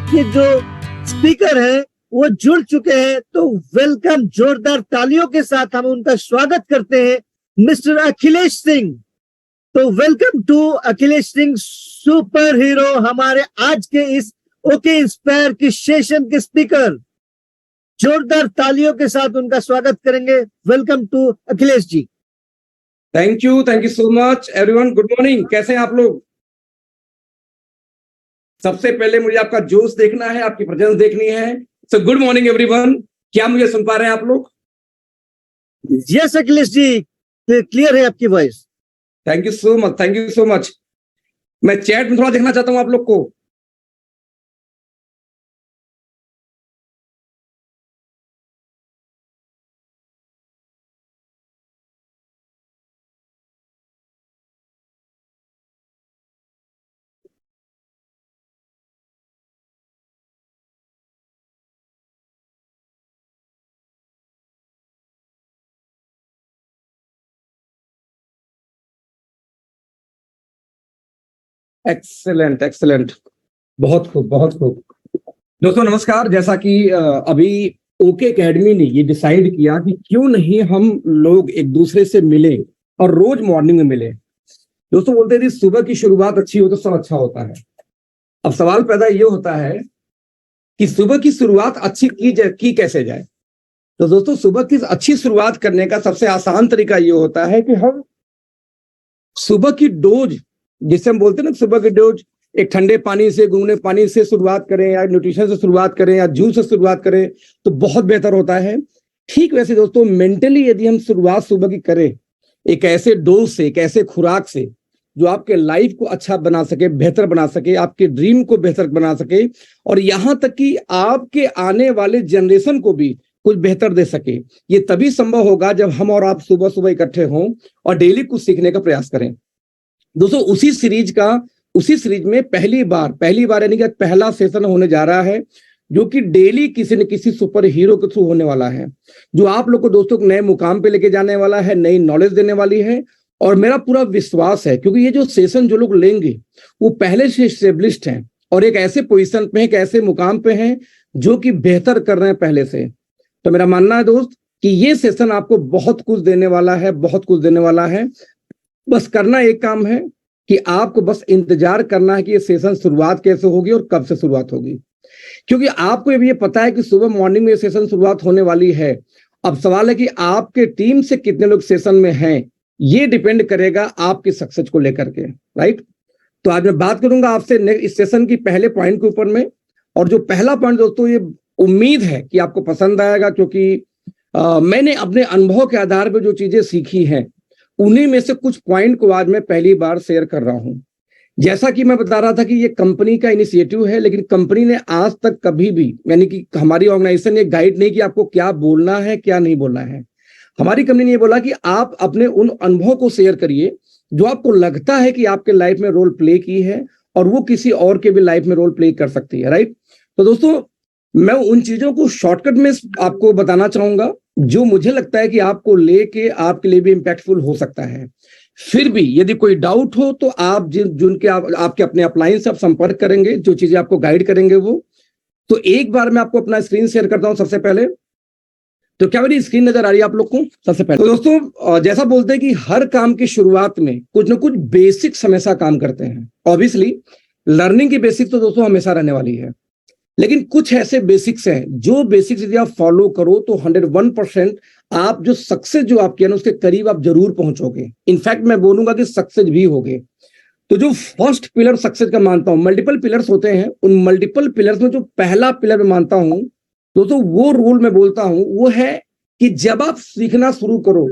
के जो स्पीकर हैं वो जुड़ चुके हैं, तो वेलकम, जोरदार तालियों के साथ हम उनका स्वागत करते हैं, मिस्टर अखिलेश सिंह। तो welcome to Akhilesh Singh, super hero, हमारे आज के इस ओके इंस्पायर की सेशन के स्पीकर। जोरदार तालियों के साथ उनका स्वागत करेंगे। Welcome to Akhilesh ji. Thank you so much everyone. Good morning, कैसे हैं आप लोग? सबसे पहले मुझे आपका जोश देखना है, आपकी प्रेजेंस देखनी है। So good morning everyone. क्या मुझे सुन पा रहे हैं आप लोग? यस अखिलेश जी, क्लियर है आपकी voice. Thank you so much. मैं चैट में थोड़ा देखना चाहता हूं आप लोग को। एक्सेलेंट, बहुत खूब। दोस्तों नमस्कार। जैसा कि अभी ओके एकेडमी ने ये डिसाइड किया कि क्यों नहीं हम लोग एक दूसरे से मिले और रोज मॉर्निंग में मिले। दोस्तों बोलते थे सुबह की शुरुआत अच्छी हो तो सब अच्छा होता है। अब सवाल पैदा ये होता है कि सुबह की शुरुआत अच्छी की कैसे जाए। तो दोस्तों सुबह की अच्छी शुरुआत करने का सबसे आसान तरीका ये होता है कि हम सुबह की डोज, जिसे हम बोलते हैं ना सुबह की डोज, एक ठंडे पानी से, गुनगुने पानी से शुरुआत करें, या न्यूट्रिशन से शुरुआत करें, या जूस से शुरुआत करें तो बहुत बेहतर होता है। ठीक वैसे दोस्तों मेंटली यदि हम शुरुआत सुबह की करें एक ऐसे डोज से, एक ऐसे खुराक से जो आपके लाइफ को अच्छा बना सके, बेहतर बना सके, आपके ड्रीम को बेहतर बना सके, और यहां तक कि आपके आने वाले जनरेशन को भी कुछ बेहतर दे सके, ये तभी संभव होगा जब हम और आप सुबह सुबह इकट्ठे हों और डेली कुछ सीखने का प्रयास करें। दोस्तों उसी सीरीज में पहली बार यानी कि पहला सेशन होने जा रहा है, जो कि डेली किसी न किसी सुपर हीरो के थ्रू होने वाला है, जो आप लोग को दोस्तों नए मुकाम पे लेके जाने वाला है, नई नॉलेज देने वाली है। और मेरा पूरा विश्वास है, क्योंकि ये जो सेशन जो लोग लेंगे वो पहले से एस्टेब्लिश्ड हैं और एक ऐसे पोजीशन पे हैं, एक ऐसे मुकाम पे हैं जो कि बेहतर कर रहे हैं पहले से। तो मेरा मानना है दोस्त कि ये सेशन आपको बहुत कुछ देने वाला है। बस करना एक काम है कि आपको बस इंतजार करना है कि ये सेशन शुरुआत कैसे होगी और कब से शुरुआत होगी, क्योंकि आपको ये पता है कि सुबह मॉर्निंग में ये सेशन शुरुआत होने वाली है। अब सवाल है कि आपके टीम से कितने लोग सेशन में हैं, ये डिपेंड करेगा आपकी सक्सेस को लेकर के, राइट। तो आज मैं बात करूंगा आपसे इस सेशन की पहले पॉइंट के ऊपर में। और जो पहला पॉइंट दोस्तों, ये उम्मीद है कि आपको पसंद आएगा, क्योंकि मैंने अपने अनुभव के आधार पर जो चीजें सीखी हैं उन्हीं में से कुछ पॉइंट को आज मैं पहली बार शेयर कर रहा हूं। जैसा कि मैं बता रहा था कि ये कंपनी का इनिशिएटिव है, लेकिन कंपनी ने आज तक कभी भी, यानी कि हमारी ऑर्गेनाइजेशन ने गाइड नहीं कि आपको क्या बोलना है क्या नहीं बोलना है। हमारी कंपनी ने ये बोला कि आप अपने उन अनुभव को शेयर करिए जो आपको लगता है कि आपके लाइफ में रोल प्ले की है और वो किसी और के भी लाइफ में रोल प्ले कर सकती है, राइट। तो दोस्तों मैं उन चीजों को शॉर्टकट में आपको बताना चाहूंगा जो मुझे लगता है कि आपको लेके आपके लिए भी इंपैक्टफुल हो सकता है। फिर भी यदि कोई डाउट हो तो आप जिनके आपके अपने अपलाइन से आप संपर्क करेंगे, जो चीजें आपको गाइड करेंगे वो। तो एक बार मैं आपको अपना स्क्रीन शेयर करता हूं सबसे पहले। तो क्या मेरी स्क्रीन नजर आ रही है आप लोग को? सबसे पहले तो दोस्तों जैसा बोलते हैं कि हर काम की शुरुआत में कुछ ना कुछ बेसिक्स हमेशा काम करते हैं। ऑब्वियसली लर्निंग की बेसिक तो दोस्तों हमेशा रहने वाली है, लेकिन कुछ ऐसे बेसिक्स हैं जो बेसिक्स यदि आप फॉलो करो तो 101% आप जो सक्सेस जो आपकी है ना उसके करीब आप जरूर पहुंचोगे। इनफैक्ट मैं बोलूंगा कि सक्सेस भी होगे। तो जो फर्स्ट पिलर सक्सेस का मानता हूं, मल्टीपल पिलर्स होते हैं, उन मल्टीपल पिलर्स में जो पहला पिलर मैं मानता हूं दोस्तों, वो रूल मैं बोलता हूं वो है कि जब आप सीखना शुरू करो,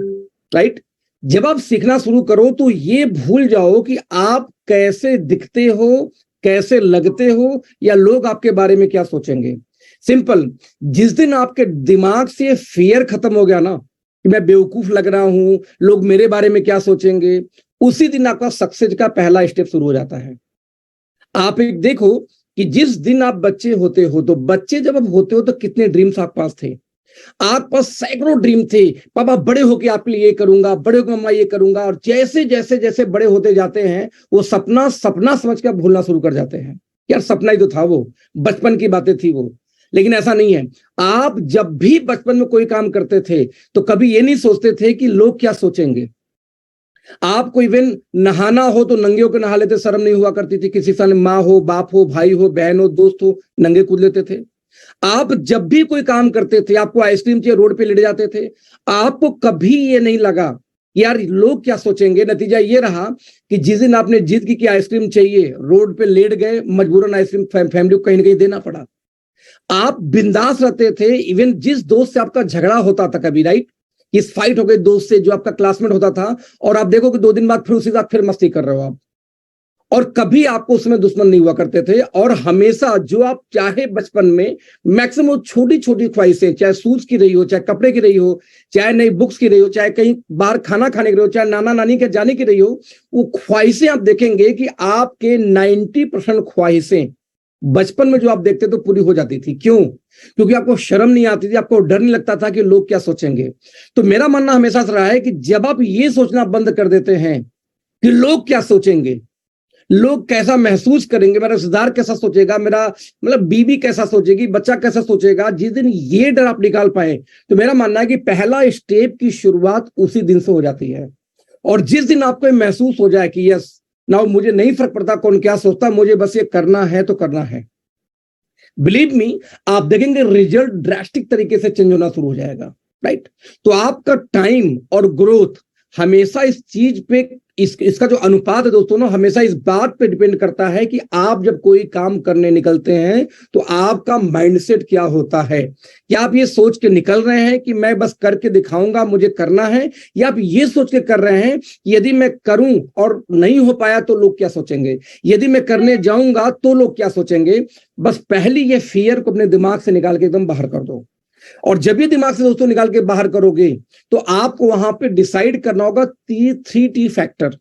राइट, जब आप सीखना शुरू करो तो ये भूल जाओ कि आप कैसे दिखते हो, कैसे लगते हो, या लोग आपके बारे में क्या सोचेंगे। सिंपल, जिस दिन आपके दिमाग से फियर खत्म हो गया ना कि मैं बेवकूफ लग रहा हूं, लोग मेरे बारे में क्या सोचेंगे, उसी दिन आपका सक्सेस का पहला स्टेप शुरू हो जाता है। आप एक देखो कि जिस दिन आप बच्चे होते हो, तो बच्चे जब आप होते हो तो कितने ड्रीम्स आपके पास थे? आप पास सैकड़ों ड्रीम थे। पापा बड़े होके आपके लिए ये करूंगा, बड़े होकर मम्मा ये करूंगा। और जैसे जैसे जैसे बड़े होते जाते हैं वो सपना समझ कर भूलना शुरू कर जाते हैं। यार सपना ही तो था वो, बचपन की बातें थी वो। लेकिन ऐसा नहीं है। आप जब भी बचपन में कोई काम करते थे तो कभी ये नहीं सोचते थे कि लोग क्या सोचेंगे। आपको इवन नहाना हो तो नंगे होकर नहा लेते, शर्म नहीं हुआ करती थी। किसी सामने माँ हो, बाप हो, भाई हो, बहन हो, दोस्त हो, नंगे कूद लेते थे। आप जब भी कोई काम करते थे, आपको आइसक्रीम चाहिए, रोड पे लेट जाते थे। आपको कभी ये नहीं लगा यार लोग क्या सोचेंगे। नतीजा ये रहा कि जिस दिन आपने जिद की कि आइसक्रीम चाहिए, रोड पे लेट गए, मजबूरन आइसक्रीम फैमिली को कहीं ना कहीं देना पड़ा। आप बिंदास रहते थे। इवन जिस दोस्त से आपका झगड़ा होता था कभी, राइट, इस फाइट हो गई दोस्त से जो आपका क्लासमेट होता था, और आप देखो कि 2 दिन बाद फिर उसी के साथ फिर मस्ती कर रहे हो आप, और कभी आपको उसमें दुश्मन नहीं हुआ करते थे। और हमेशा जो आप चाहे बचपन में मैक्सिमम छोटी छोटी ख्वाहिशें, चाहे शूज की रही हो, चाहे कपड़े की रही हो, चाहे नई बुक्स की रही हो, चाहे कहीं बाहर खाना खाने की रही हो, चाहे नाना नानी के जाने की रही हो, वो ख्वाहिशें आप देखेंगे कि आपके 90% ख्वाहिशें बचपन में जो आप देखते तो पूरी हो जाती थी। क्यों? क्योंकि आपको शर्म नहीं आती थी, आपको डर नहीं लगता था कि लोग क्या सोचेंगे। तो मेरा मानना हमेशा से रहा है कि जब आप ये सोचना बंद कर देते हैं कि लोग क्या सोचेंगे, लोग कैसा महसूस करेंगे, मेरा रिश्तेदार कैसा सोचेगा, मेरा मतलब बीवी कैसा सोचेगी, बच्चा कैसा सोचेगा, जिस दिन ये डर आप निकाल पाए तो मेरा मानना है कि पहला स्टेप की शुरुआत उसी दिन से हो जाती है। और जिस दिन आपको महसूस हो जाए कि यस नाउ मुझे नहीं फर्क पड़ता कौन क्या सोचता, मुझे बस ये करना है तो करना है, बिलीव मी, आप देखेंगे रिजल्ट ड्रास्टिक तरीके से चेंज होना शुरू हो जाएगा। राइट? तो आपका टाइम और ग्रोथ हमेशा इस चीज पे, इसका जो अनुपात है दोस्तों ना, हमेशा इस बात पे डिपेंड करता है कि आप जब कोई काम करने निकलते हैं तो आपका माइंडसेट क्या होता है। क्या आप ये सोच के निकल रहे हैं कि मैं बस करके दिखाऊंगा, मुझे करना है, या आप ये सोच के कर रहे हैं कि यदि मैं करूं और नहीं हो पाया तो लोग क्या सोचेंगे, यदि मैं करने जाऊंगा तो लोग क्या सोचेंगे। बस पहली ये फियर को अपने दिमाग से निकाल के एकदम बाहर कर दो। और जब ये दिमाग से दोस्तों निकाल के बाहर करोगे तो आपको वहां पे डिसाइड करना होगा 3T फैक्टर।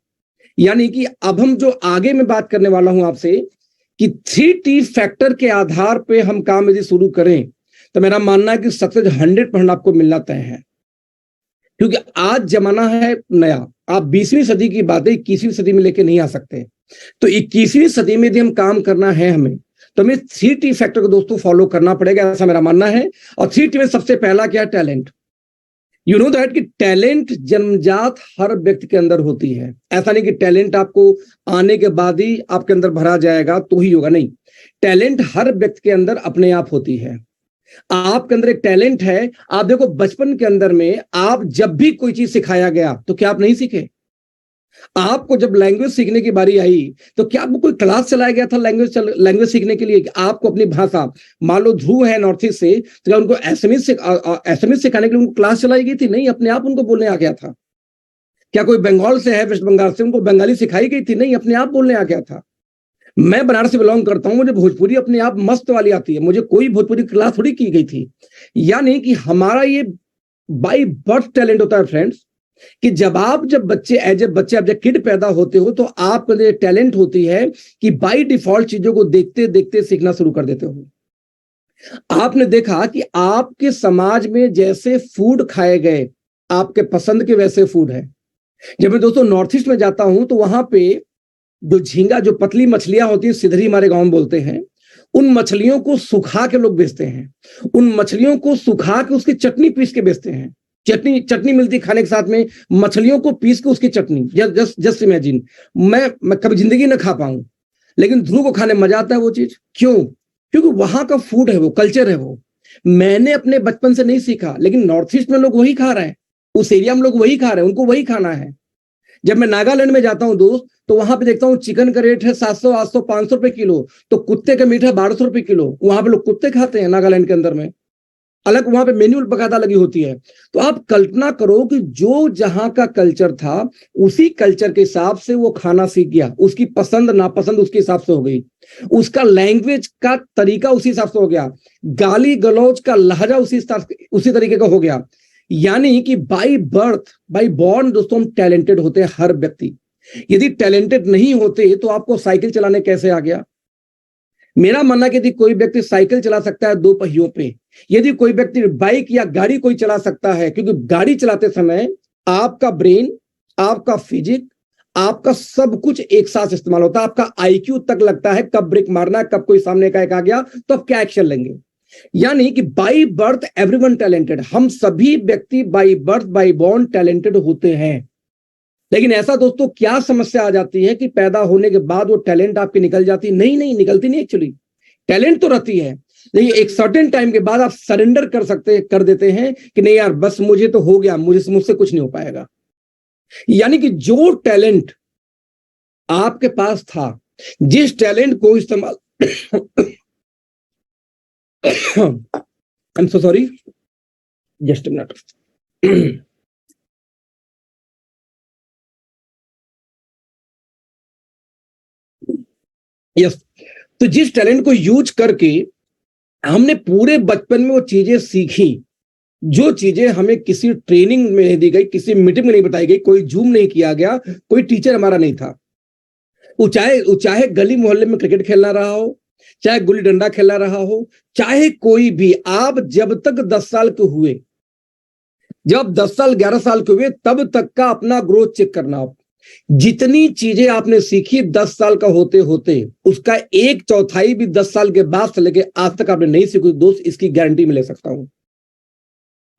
यानी कि अब हम जो आगे मैं बात करने वाला हूं आपसे कि 3T फैक्टर के आधार पे हम काम यदि शुरू करें तो मेरा मानना है कि सक्सेस 100% आपको मिलना तय है। क्योंकि आज जमाना है नया, आप 20वीं सदी की बातें 21वीं सदी में लेके नहीं आ सकते। तो 21वीं सदी में यदि हम काम करना है हमें, तो हमें 3T फैक्टर को दोस्तों फॉलो करना पड़ेगा, ऐसा मेरा मानना है। और 3T में सबसे पहला क्या है? टैलेंट। यू नो दैट कि टैलेंट जन्मजात हर व्यक्ति के अंदर होती है। ऐसा नहीं कि टैलेंट आपको आने के बाद ही आपके अंदर भरा जाएगा तो ही होगा, नहीं। टैलेंट हर व्यक्ति के अंदर अपने आप होती है। आपके अंदर एक टैलेंट है। आप देखो बचपन के अंदर में आप जब भी कोई चीज सिखाया गया तो क्या आप नहीं सीखे? आपको जब लैंग्वेज सीखने की बारी आई तो क्या आपको कोई क्लास चलाया गया था लैंग्वेज सीखने के लिए कि आपको अपनी भाषा, मान लो ध्रुव है नॉर्थ ईस्ट से, तो क्या उनको एसएमएस सिखाने के लिए उनको क्लास चलाई गई थी? नहीं, अपने आप उनको बोलने आ गया था। क्या कोई बंगाल से है, वेस्ट बंगाल से, उनको बंगाली सिखाई गई थी? नहीं, अपने आप बोलने आ गया था। मैं बनारस से बिलोंग करता हूं, मुझे भोजपुरी अपने आप मस्त वाली आती है, मुझे कोई भोजपुरी क्लास थोड़ी की गई थी। यानी कि हमारा ये बाय बर्थ टैलेंट होता है फ्रेंड्स, कि जब बच्चे एज ए बच्चे आप जब किड पैदा होते हो तो आपके लिए टैलेंट होती है कि बाय डिफॉल्ट चीजों को देखते देखते सीखना शुरू कर देते हो। आपने देखा कि आपके समाज में जैसे फूड खाए गए, आपके पसंद के वैसे फूड है। जब मैं दोस्तों नॉर्थ ईस्ट में जाता हूं तो वहां पे जो झींगा, जो पतली मछलियां होती है, सिधरी हमारे गांव में बोलते हैं, उन मछलियों को सुखा के लोग बेचते हैं। उन मछलियों को सुखा के उसकी चटनी पीस के बेचते हैं। चटनी मिलती खाने के साथ में, मछलियों को पीस के उसकी चटनी। जस्ट इमेजिन, मैं कभी जिंदगी ना खा पाऊं, लेकिन ध्रुव को खाने मजा आता है वो चीज। क्यों? क्योंकि वहां का फूड है, वो कल्चर है। वो मैंने अपने बचपन से नहीं सीखा, लेकिन नॉर्थ ईस्ट में लोग वही खा रहे हैं, उस एरिया में लोग वही खा रहे हैं, उनको वही खाना है। जब मैं नागालैंड में जाता हूं दोस्त, तो वहां पे देखता हूं चिकन का रेट है 700, 800, 500 रुपए किलो, तो कुत्ते का मीट है 1200 रुपए किलो। वहां पे लोग कुत्ते खाते हैं नागालैंड के अंदर में, अलग वहां पे मेन्यू बकायदा लगी होती है। तो आप कल्पना करो कि जो जहां का कल्चर था उसी कल्चर के हिसाब से वो खाना सीख गया, उसकी पसंद नापसंद उसके हिसाब से हो गई, उसका लैंग्वेज का तरीका उसी हिसाब से हो गया, गाली गलौज का लहजा उसी तरीके का हो गया। यानी कि बाय बर्थ, बाय बॉर्न दोस्तों हम टैलेंटेड होते हैं हर व्यक्ति। यदि टैलेंटेड नहीं होते तो आपको साइकिल चलाने कैसे आ गया? मेरा मानना कि यदि कोई व्यक्ति साइकिल चला सकता है 2 पहियों पे, यदि कोई व्यक्ति बाइक या गाड़ी कोई चला सकता है, क्योंकि गाड़ी चलाते समय आपका ब्रेन, आपका फिजिक, आपका सब कुछ एक साथ इस्तेमाल होता है। आपका आईक्यू तक लगता है कब ब्रेक मारना है, कब कोई सामने का एक आ गया तो अब क्या एक्शन लेंगे। यानी कि बाई बर्थ एवरीवन टैलेंटेड, हम सभी व्यक्ति by birth by born talented होते हैं। लेकिन ऐसा दोस्तों क्या समस्या आ जाती है कि पैदा होने के बाद वो टैलेंट आपकी निकल जाती? नहीं नहीं, निकलती नहीं। एक्चुअली टैलेंट तो रहती है, लेकिन एक सर्टेन टाइम के बाद आप सरेंडर कर देते हैं कि नहीं यार बस मुझे तो हो गया, मुझसे कुछ नहीं हो पाएगा। यानी कि जो टैलेंट आपके पास था, जिस टैलेंट को इस्तेमाल I am so sorry, just a minute. Yes, तो जिस टैलेंट को यूज करके हमने पूरे बचपन में वो चीजें सीखी, जो चीजें हमें किसी ट्रेनिंग में नहीं दी गई, किसी मीटिंग में नहीं बताई गई, कोई जूम नहीं किया गया, कोई टीचर हमारा नहीं था। वो चाहे गली मोहल्ले में क्रिकेट खेलना रहा हो, चाहे गुल्ली डंडा खेलना रहा हो, चाहे कोई भी, आप जब तक 10 साल के हुए, जब 10 साल 11 साल के हुए तब तक का अपना ग्रोथ चेक करना। आप जितनी चीजें आपने सीखी 10 साल का होते होते, उसका 1/4 भी 10 साल के बाद से लेके आज तक आपने नहीं सीखी दोस्त, इसकी गारंटी मैं ले सकता हूं।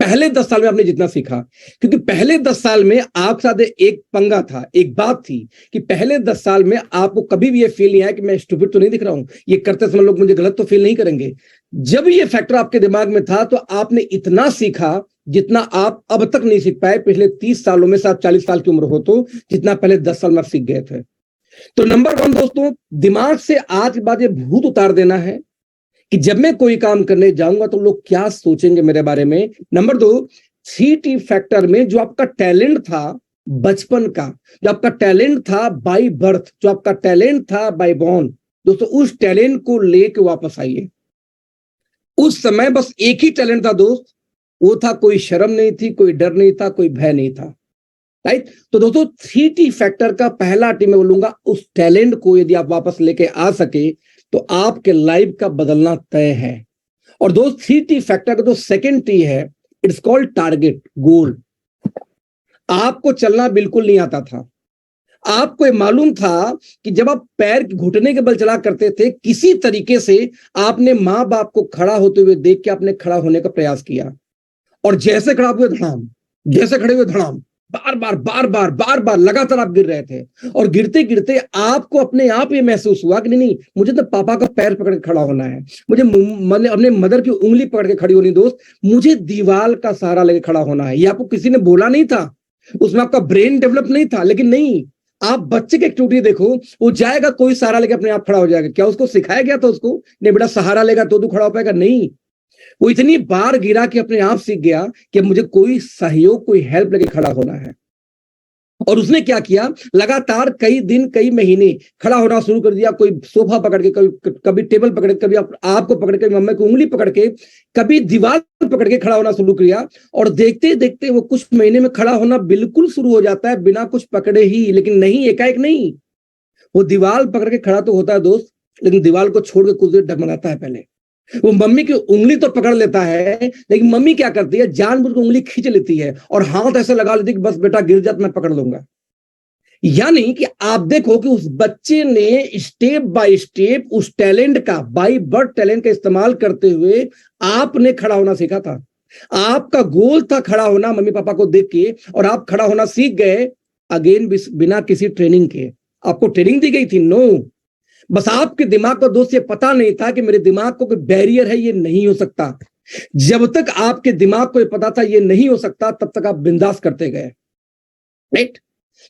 पहले 10 साल में आपने जितना सीखा, क्योंकि पहले 10 साल में आपके साथ एक पंगा था, एक बात थी कि पहले 10 साल में आपको कभी भी ये फील नहीं आया कि मैं स्टूपिड तो नहीं दिख रहा हूं, ये करते समय लोग मुझे गलत तो फील नहीं करेंगे। जब ये फैक्टर आपके दिमाग में था तो आपने इतना सीखा जितना आप अब तक नहीं सीख पाए पिछले 30 सालों में से। आप 40 साल की उम्र हो तो जितना पहले 10 साल में आप सीख गए थे। तो नंबर 1 दोस्तों, दिमाग से आज के बाद ये भूत उतार देना है कि जब मैं कोई काम करने जाऊंगा तो लोग क्या सोचेंगे मेरे बारे में। नंबर 2, 3T फैक्टर में जो आपका टैलेंट था बचपन का, जो आपका टैलेंट था बाय बर्थ, जो आपका टैलेंट था बाय बॉर्न, दोस्तों उस टैलेंट को लेके वापस आइए। उस समय बस एक ही टैलेंट था दोस्त, वो था कोई शर्म नहीं थी, कोई डर नहीं था, कोई भय नहीं था। राइट? तो दोस्तों 3T फैक्टर का पहला टी मैं बोलूंगा, उस टैलेंट को यदि आप वापस लेके आ सके तो आपके लाइफ का बदलना तय है। और दोस्त 3T फैक्टर का जो सेकंड टी है, इट्स कॉल्ड टारगेट, गोल। आपको चलना बिल्कुल नहीं आता था, आपको मालूम था कि जब आप पैर घुटने के बल चला करते थे, किसी तरीके से आपने मां बाप को खड़ा होते हुए देख के आपने खड़ा होने का प्रयास किया, और जैसे खड़ा हुए धड़ाम, जैसे खड़े हुए धड़ाम, बार बार बार बार बार बार लगातार आप गिर रहे थे। और गिरते गिरते आपको अपने आप ये महसूस हुआ कि नहीं मुझे तो पापा का पैर पकड़ के खड़ा होना है, मुझे अपने मदर की उंगली पकड़ के खड़ी होनी दोस्त, मुझे दीवार का सहारा लेके खड़ा होना है। ये आपको किसी ने बोला नहीं था, उसमें आपका ब्रेन डेवलप नहीं था। लेकिन नहीं, आप बच्चे की एक्टिविटी देखो, वो जाएगा कोई सहारा लेके अपने आप खड़ा हो जाएगा। क्या उसको सिखाया गया था उसको नहीं बेटा सहारा लेगा तो तू खड़ा हो पाएगा? नहीं, वो इतनी बार गिरा कि अपने आप सीख गया कि मुझे कोई सहयोग, कोई हेल्प लेके खड़ा होना है। और उसने क्या किया, लगातार कई दिन कई महीने खड़ा होना शुरू कर दिया। कोई सोफा पकड़ के, कभी टेबल पकड़ के, कभी आपको पकड़ के, मम्मी की उंगली पकड़ के, कभी दीवार पकड़ के खड़ा होना शुरू किया। और देखते देखते वो कुछ महीने में खड़ा होना बिल्कुल शुरू हो जाता है, बिना कुछ पकड़े ही। लेकिन नहीं, एकाएक नहीं, वो दीवार पकड़ के खड़ा तो होता है दोस्त, लेकिन दीवार को छोड़ के कुछ देर डगमगाता है। पहले वो मम्मी की उंगली तो पकड़ लेता है, लेकिन मम्मी क्या करती है, जानबूझ के उंगली खींच लेती है और हाथ ऐसे लगा लेती है कि बस बेटा गिर जात मैं पकड़ लूंगा। यानी कि आप देखो कि उस बच्चे ने स्टेप बाय स्टेप उस टैलेंट का, बाय बर्थ टैलेंट का इस्तेमाल करते हुए आपने खड़ा होना सीखा था। आपका गोल था खड़ा होना मम्मी पापा को देख के, और आप खड़ा होना सीख गए अगेन बिना किसी ट्रेनिंग के। आपको ट्रेनिंग दी गई थी? नो, बस आपके दिमाग को दोस्त ये पता नहीं था कि मेरे दिमाग को कोई बैरियर है, ये नहीं हो सकता। जब तक आपके दिमाग को ये पता था ये नहीं हो सकता, तब तक आप बिंदास करते गए। राइट?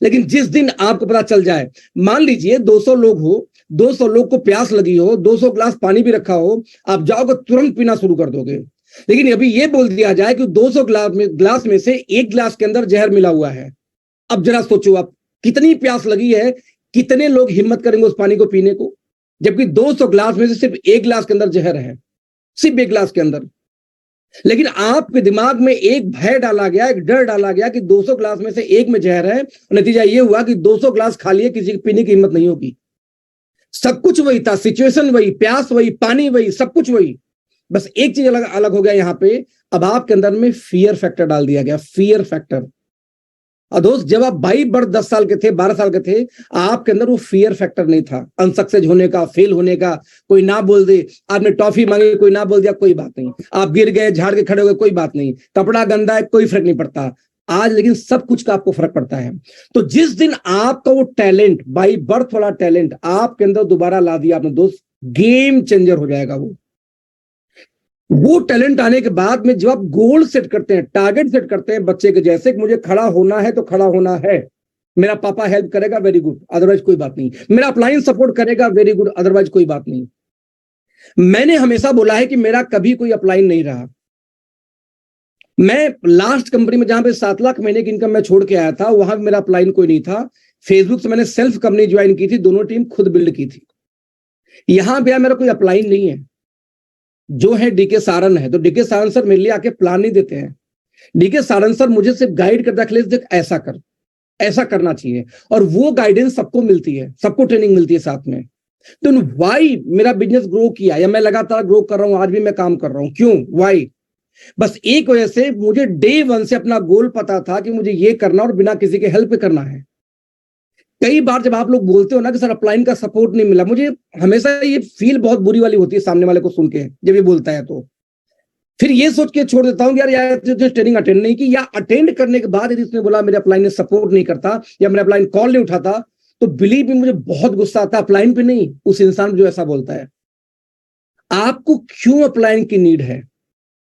लेकिन जिस दिन आपको पता चल जाए, मान लीजिए 200 लोग हो, 200 लोग को प्यास लगी हो, 200 ग्लास पानी भी रखा हो, आप जाओगे तुरंत पीना शुरू कर दोगे। लेकिन अभी ये बोल दिया जाए कि 200 ग्लास में से एक ग्लास के अंदर जहर मिला हुआ है। अब जरा सोचो आप, कितनी प्यास लगी है, कितने लोग हिम्मत करेंगे उस पानी को पीने को, जबकि 200 ग्लास में से सिर्फ एक ग्लास के अंदर जहर है, सिर्फ एक ग्लास के अंदर। लेकिन आपके दिमाग में एक भय डाला गया, एक डर डाला गया कि 200 ग्लास में से एक में जहर है। नतीजा ये हुआ कि 200 ग्लास खा लिए, किसी की पीने की हिम्मत नहीं होगी। सब कुछ वही था, सिचुएशन वही, प्यास वही, पानी वही, सब कुछ वही। बस एक चीज अलग अलग हो गया यहां पे, अब आपके अंदर में फियर फैक्टर डाल दिया गया, फियर फैक्टर। और दोस्त जब आप 10 साल के थे, 12 साल के थे, आपके अंदर वो फियर फैक्टर नहीं था अनसक्सेस होने का, फेल होने का। कोई ना बोल दे, आपने टॉफी मांगी, कोई ना बोल दिया, कोई बात नहीं। आप गिर गए, झाड़ के खड़े हो गए, कोई बात नहीं। कपड़ा गंदा है, कोई फर्क नहीं पड़ता। आज लेकिन सब कुछ का आपको फर्क पड़ता है। तो जिस दिन आपका वो टैलेंट, बाई बर्थ वाला टैलेंट आपके अंदर दोबारा ला दिया आपने दोस्त, गेम चेंजर हो जाएगा वो टैलेंट आने के बाद में जब आप गोल सेट करते हैं, टारगेट सेट करते हैं बच्चे के जैसे कि मुझे खड़ा होना है तो खड़ा होना है, मेरा पापा हेल्प करेगा, वेरी गुड, अदरवाइज कोई बात नहीं। मेरा अपलाइन सपोर्ट करेगा, वेरी गुड, अदरवाइज कोई बात नहीं। मैंने हमेशा बोला है कि मेरा कभी कोई अपलाइन नहीं रहा। मैं लास्ट कंपनी में जहां पे 7 लाख महीने की इनकम मैं छोड़ के आया था, वहां मेरा अपलाइन कोई नहीं था। फेसबुक से मैंने सेल्फ कंपनी ज्वाइन की थी, दोनों टीम खुद बिल्ड की थी। यहां पे मेरा कोई अपलाइन नहीं है। जो है डीके सारन है, तो डीके सारन सर मेरे लिए आके प्लान नहीं देते हैं। डीके सारन सर मुझे सिर्फ गाइड करता है, देख ऐसा कर, ऐसा करना चाहिए, और वो गाइडेंस सबको मिलती है, सबको ट्रेनिंग मिलती है साथ में। तो वाई मेरा बिजनेस ग्रो किया, या मैं लगातार ग्रो कर रहा हूं, आज भी मैं काम कर रहा हूं, क्यों, वाई? बस एक वजह से, मुझे डे 1 से अपना गोल पता था कि मुझे ये करना और बिना किसी के हेल्प करना है। कई बार जब आप लोग बोलते हो ना कि सर अपलाइन का सपोर्ट नहीं मिला, मुझे हमेशा ये फील बहुत बुरी वाली होती है सामने वाले को सुन के, जब ये बोलता है तो फिर ये सोच के छोड़ देता हूं कि यार ट्रेनिंग अटेंड नहीं की, या अटेंड करने के बाद यदि उसने बोला मेरे अपलाइन ने सपोर्ट नहीं करता या मेरा अपलाइन कॉल नहीं उठाता, तो बिलीव में मुझे बहुत गुस्सा आता है। अपलाइन पे नहीं, उस इंसान जो ऐसा बोलता है। आपको क्यों अपलाइन की नीड है?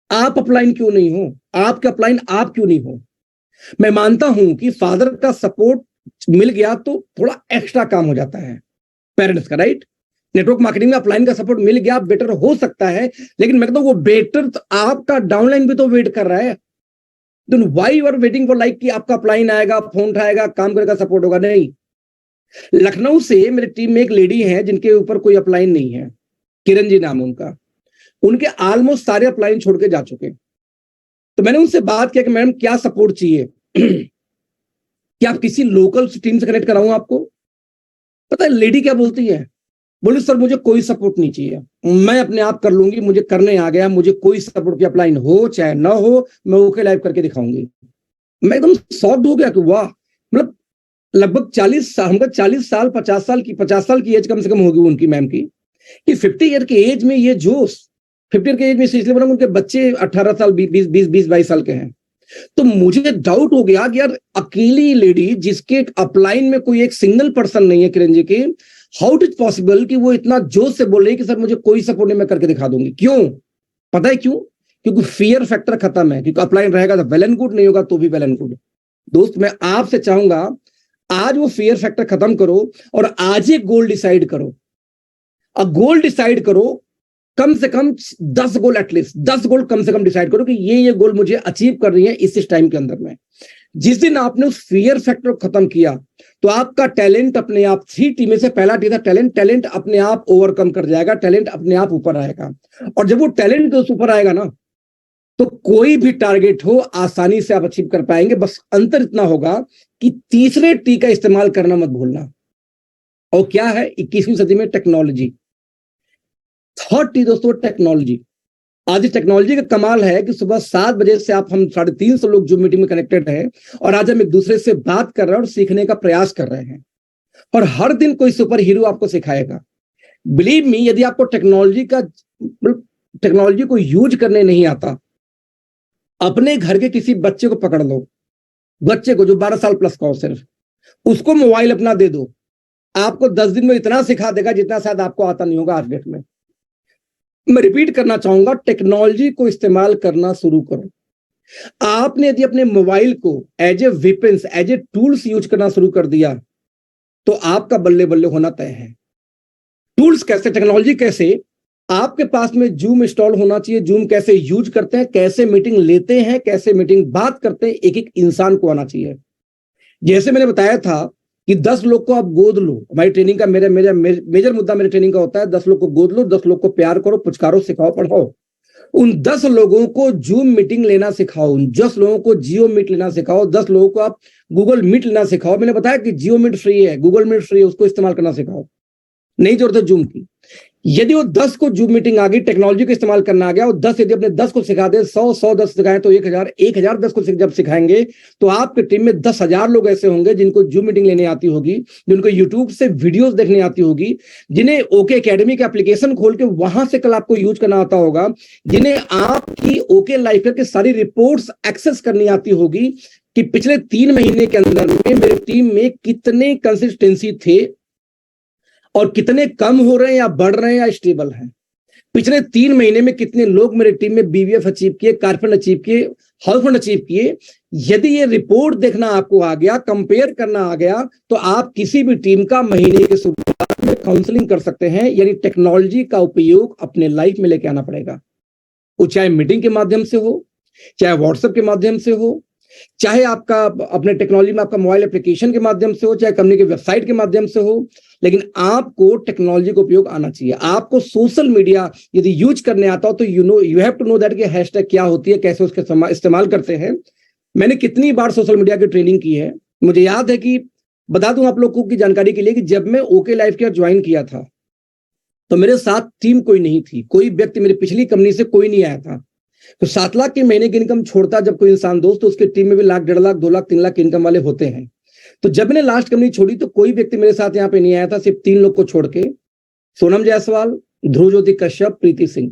आप अपलाइन क्यों नहीं हो? आपके अपलाइन आप क्यों नहीं हो? मैं मानता हूं कि फादर का सपोर्ट मिल गया तो थोड़ा एक्स्ट्रा काम हो जाता है पेरेंट्स का, राइट? नेटवर्क मार्केटिंग में अपलाइन का सपोर्ट मिल गया, बेटर हो सकता है, लेकिन मैं कहता हूं वो बेटर तो आपका डाउनलाइन भी तो वेट कर रहा है। Then why you are waiting for like कि आपका अपलाइन आएगा, फोन उठाएगा, काम करेगा, सपोर्ट होगा? नहीं। लखनऊ से मेरी टीम में एक लेडी है जिनके ऊपर कोई अपलाइन नहीं है, किरण जी नाम उनका। उनके ऑलमोस्ट सारे अपलाइन छोड़ के जा चुके। तो मैंने उनसे बात किया कि मैडम क्या सपोर्ट चाहिए कि आप किसी लोकल टीम से कनेक्ट कराऊं आपको? पता है लेडी क्या बोलती है? बोले सर मुझे कोई सपोर्ट नहीं चाहिए, मैं अपने आप कर लूंगी, मुझे करने आ गया, मुझे कोई सपोर्ट की अपलाइन हो चाहे ना हो, मैं ओके लाइव करके दिखाऊंगी। मैं एकदम शॉक्ड हो गया कि वाह, मतलब लगभग 40 साल, हमका 40 साल 50 साल की एज कम से कम होगी उनकी मैम की, कि 50 ईयर की एज में ये जोश, 50 ईयर की एज में इसलिए बोला उनके बच्चे 18 साल 20-22 साल के हैं। तो मुझे डाउट हो गया कि यार अकेली लेडी जिसके अपलाइन में कोई एक सिंगल पर्सन नहीं है किरण जी की, हाउ इट इज पॉसिबल कि वो इतना जोश से बोल रही है कि सर मुझे कोई सपोर्ट नहीं, मैं करके दिखा दूंगी। क्यों? पता है क्यों? क्योंकि फियर फैक्टर खत्म है। क्योंकि अपलाइन रहेगा तो वेल एंड गुड, नहीं होगा तो भी वेल एंड गुड। दोस्त मैं आपसे चाहूंगा आज वो फियर फैक्टर खत्म करो और आज एक गोल डिसाइड करो। अब गोल डिसाइड करो, कम से कम 10 गोल, एटलीस्ट 10 गोल कम से कम डिसाइड करो कि ये गोल मुझे अचीव कर रही है इस टाइम के अंदर में। जिस दिन आपने उस फियर फैक्टर को खत्म किया तो आपका टैलेंट अपने आप, 3 टी में से पहला टी था टैलेंट, टैलेंट अपने आप ओवरकम कर जाएगा, टैलेंट अपने आप ऊपर आएगा। और जब वो टैलेंट ऊपर आएगा ना, तो कोई भी टारगेट हो आसानी से आप अचीव कर पाएंगे। बस अंतर इतना होगा कि तीसरे टी का इस्तेमाल करना मत भूलना। और क्या है 21वीं सदी में? टेक्नोलॉजी। थर्ड टी दोस्तों टेक्नोलॉजी। आज इस टेक्नोलॉजी का कमाल है कि सुबह 7 बजे से हम 350 लोग जूम मीटिंग में कनेक्टेड हैं, और आज हम एक दूसरे से बात कर रहे हैं और सीखने का प्रयास कर रहे हैं, और हर दिन कोई सुपर हीरो आपको सिखाएगा। बिलीव मी, यदि आपको टेक्नोलॉजी को यूज करने नहीं आता, अपने घर के किसी बच्चे को पकड़ लो, बच्चे को जो 12 साल प्लस का हो, सिर्फ उसको मोबाइल अपना दे दो, आपको 10 दिन में इतना सिखा देगा जितना शायद आपको आता नहीं होगा आज डेट में। मैं रिपीट करना चाहूंगा, टेक्नोलॉजी को इस्तेमाल करना शुरू करो। आपने यदि अपने मोबाइल को as a weapons, as a tools use करना शुरू कर दिया, तो आपका बल्ले बल्ले होना तय है। टूल्स कैसे, टेक्नोलॉजी कैसे? आपके पास में जूम इंस्टॉल होना चाहिए। जूम कैसे यूज करते हैं, कैसे मीटिंग लेते हैं, कैसे मीटिंग बात करते हैं, एक एक इंसान को आना चाहिए। जैसे मैंने बताया था कि 10 लोग को आप गोद लो। हमारी ट्रेनिंग का मेजर मुद्दा मेरे ट्रेनिंग का होता है 10 लोग को गोद लो, 10 लोग को प्यार करो, पुचकारो, सिखाओ, पढ़ाओ। उन 10 लोगों को जूम मीटिंग लेना सिखाओ, उन 10 लोगों को जियो मीट लेना सिखाओ, 10 लोगों को आप गूगल मीट लेना सिखाओ। मैंने बताया कि जियो मीट फ्री है, गूगल मीट फ्री है, उसको इस्तेमाल करना सिखाओ, नहीं जरूरत है जूम की। यदि वो 10 को जूम मीटिंग आ गई, टेक्नोलॉजी का इस्तेमाल करना आ गया, वो 10 यदि अपने 10 को सिखा दे, 100 10 सिखाएं तो 1000 10 को जब सिखाएंगे तो आपके टीम में 10,000 लोग ऐसे होंगे जिनको जूम मीटिंग लेने आती होगी, जिनको यूट्यूब से वीडियोस देखने आती होगी, जिन्हें ओके एकेडमी के एप्लीकेशन खोल के वहां से कल आपको यूज करना आता होगा, जिन्हें आपकी ओके लाइफ की सारी रिपोर्ट्स एक्सेस करनी आती होगी कि पिछले 3 महीने के अंदर में मेरे टीम में कितने कंसिस्टेंसी थे और कितने कम हो रहे हैं या बढ़ रहे हैं या स्टेबल हैं। पिछले 3 महीने में कितने लोग मेरे टीम में बीवीएफ अचीव किए, कारपेंटर अचीव किए, हाउसफंड अचीव किए। यदि ये रिपोर्ट देखना आपको आ गया, कंपेयर करना आ गया, तो आप किसी भी टीम का महीने के शुरुआत में काउंसलिंग कर सकते हैं। यानी टेक्नोलॉजी का उपयोग अपने लाइफ में लेके आना पड़ेगा। वो चाहे मीटिंग के माध्यम से हो, चाहे व्हाट्सएप के माध्यम से हो, चाहे आपका अपने टेक्नोलॉजी में आपका मोबाइल एप्लीकेशन के माध्यम से हो, चाहे कंपनी की वेबसाइट के माध्यम से हो, लेकिन आपको टेक्नोलॉजी का उपयोग आना चाहिए। आपको सोशल मीडिया यदि यूज करने आता हो तो you have to know that कि हैशटैग क्या होती है, कैसे उसके इस्तेमाल करते हैं। मैंने कितनी बार सोशल मीडिया की ट्रेनिंग की है। मुझे याद है कि बता दूं आप लोगों की जानकारी के लिए कि जब मैं ओके लाइफ केयर ज्वाइन किया था तो मेरे साथ टीम कोई नहीं थी, कोई व्यक्ति मेरी पिछली कंपनी से कोई नहीं आया था। तो 7 लाख के महीने की इनकम छोड़ता जब कोई इंसान दोस्त, तो उसके टीम में भी 1 लाख, 1.5 लाख, 2 लाख, 3 लाख की इनकम वाले होते हैं। तो जब मैंने लास्ट कंपनी छोड़ी तो कोई व्यक्ति मेरे साथ यहाँ पे नहीं आया था, सिर्फ 3 लोग को छोड़ के, सोनम जायसवाल, ध्रुव ज्योति कश्यप, प्रीति सिंह।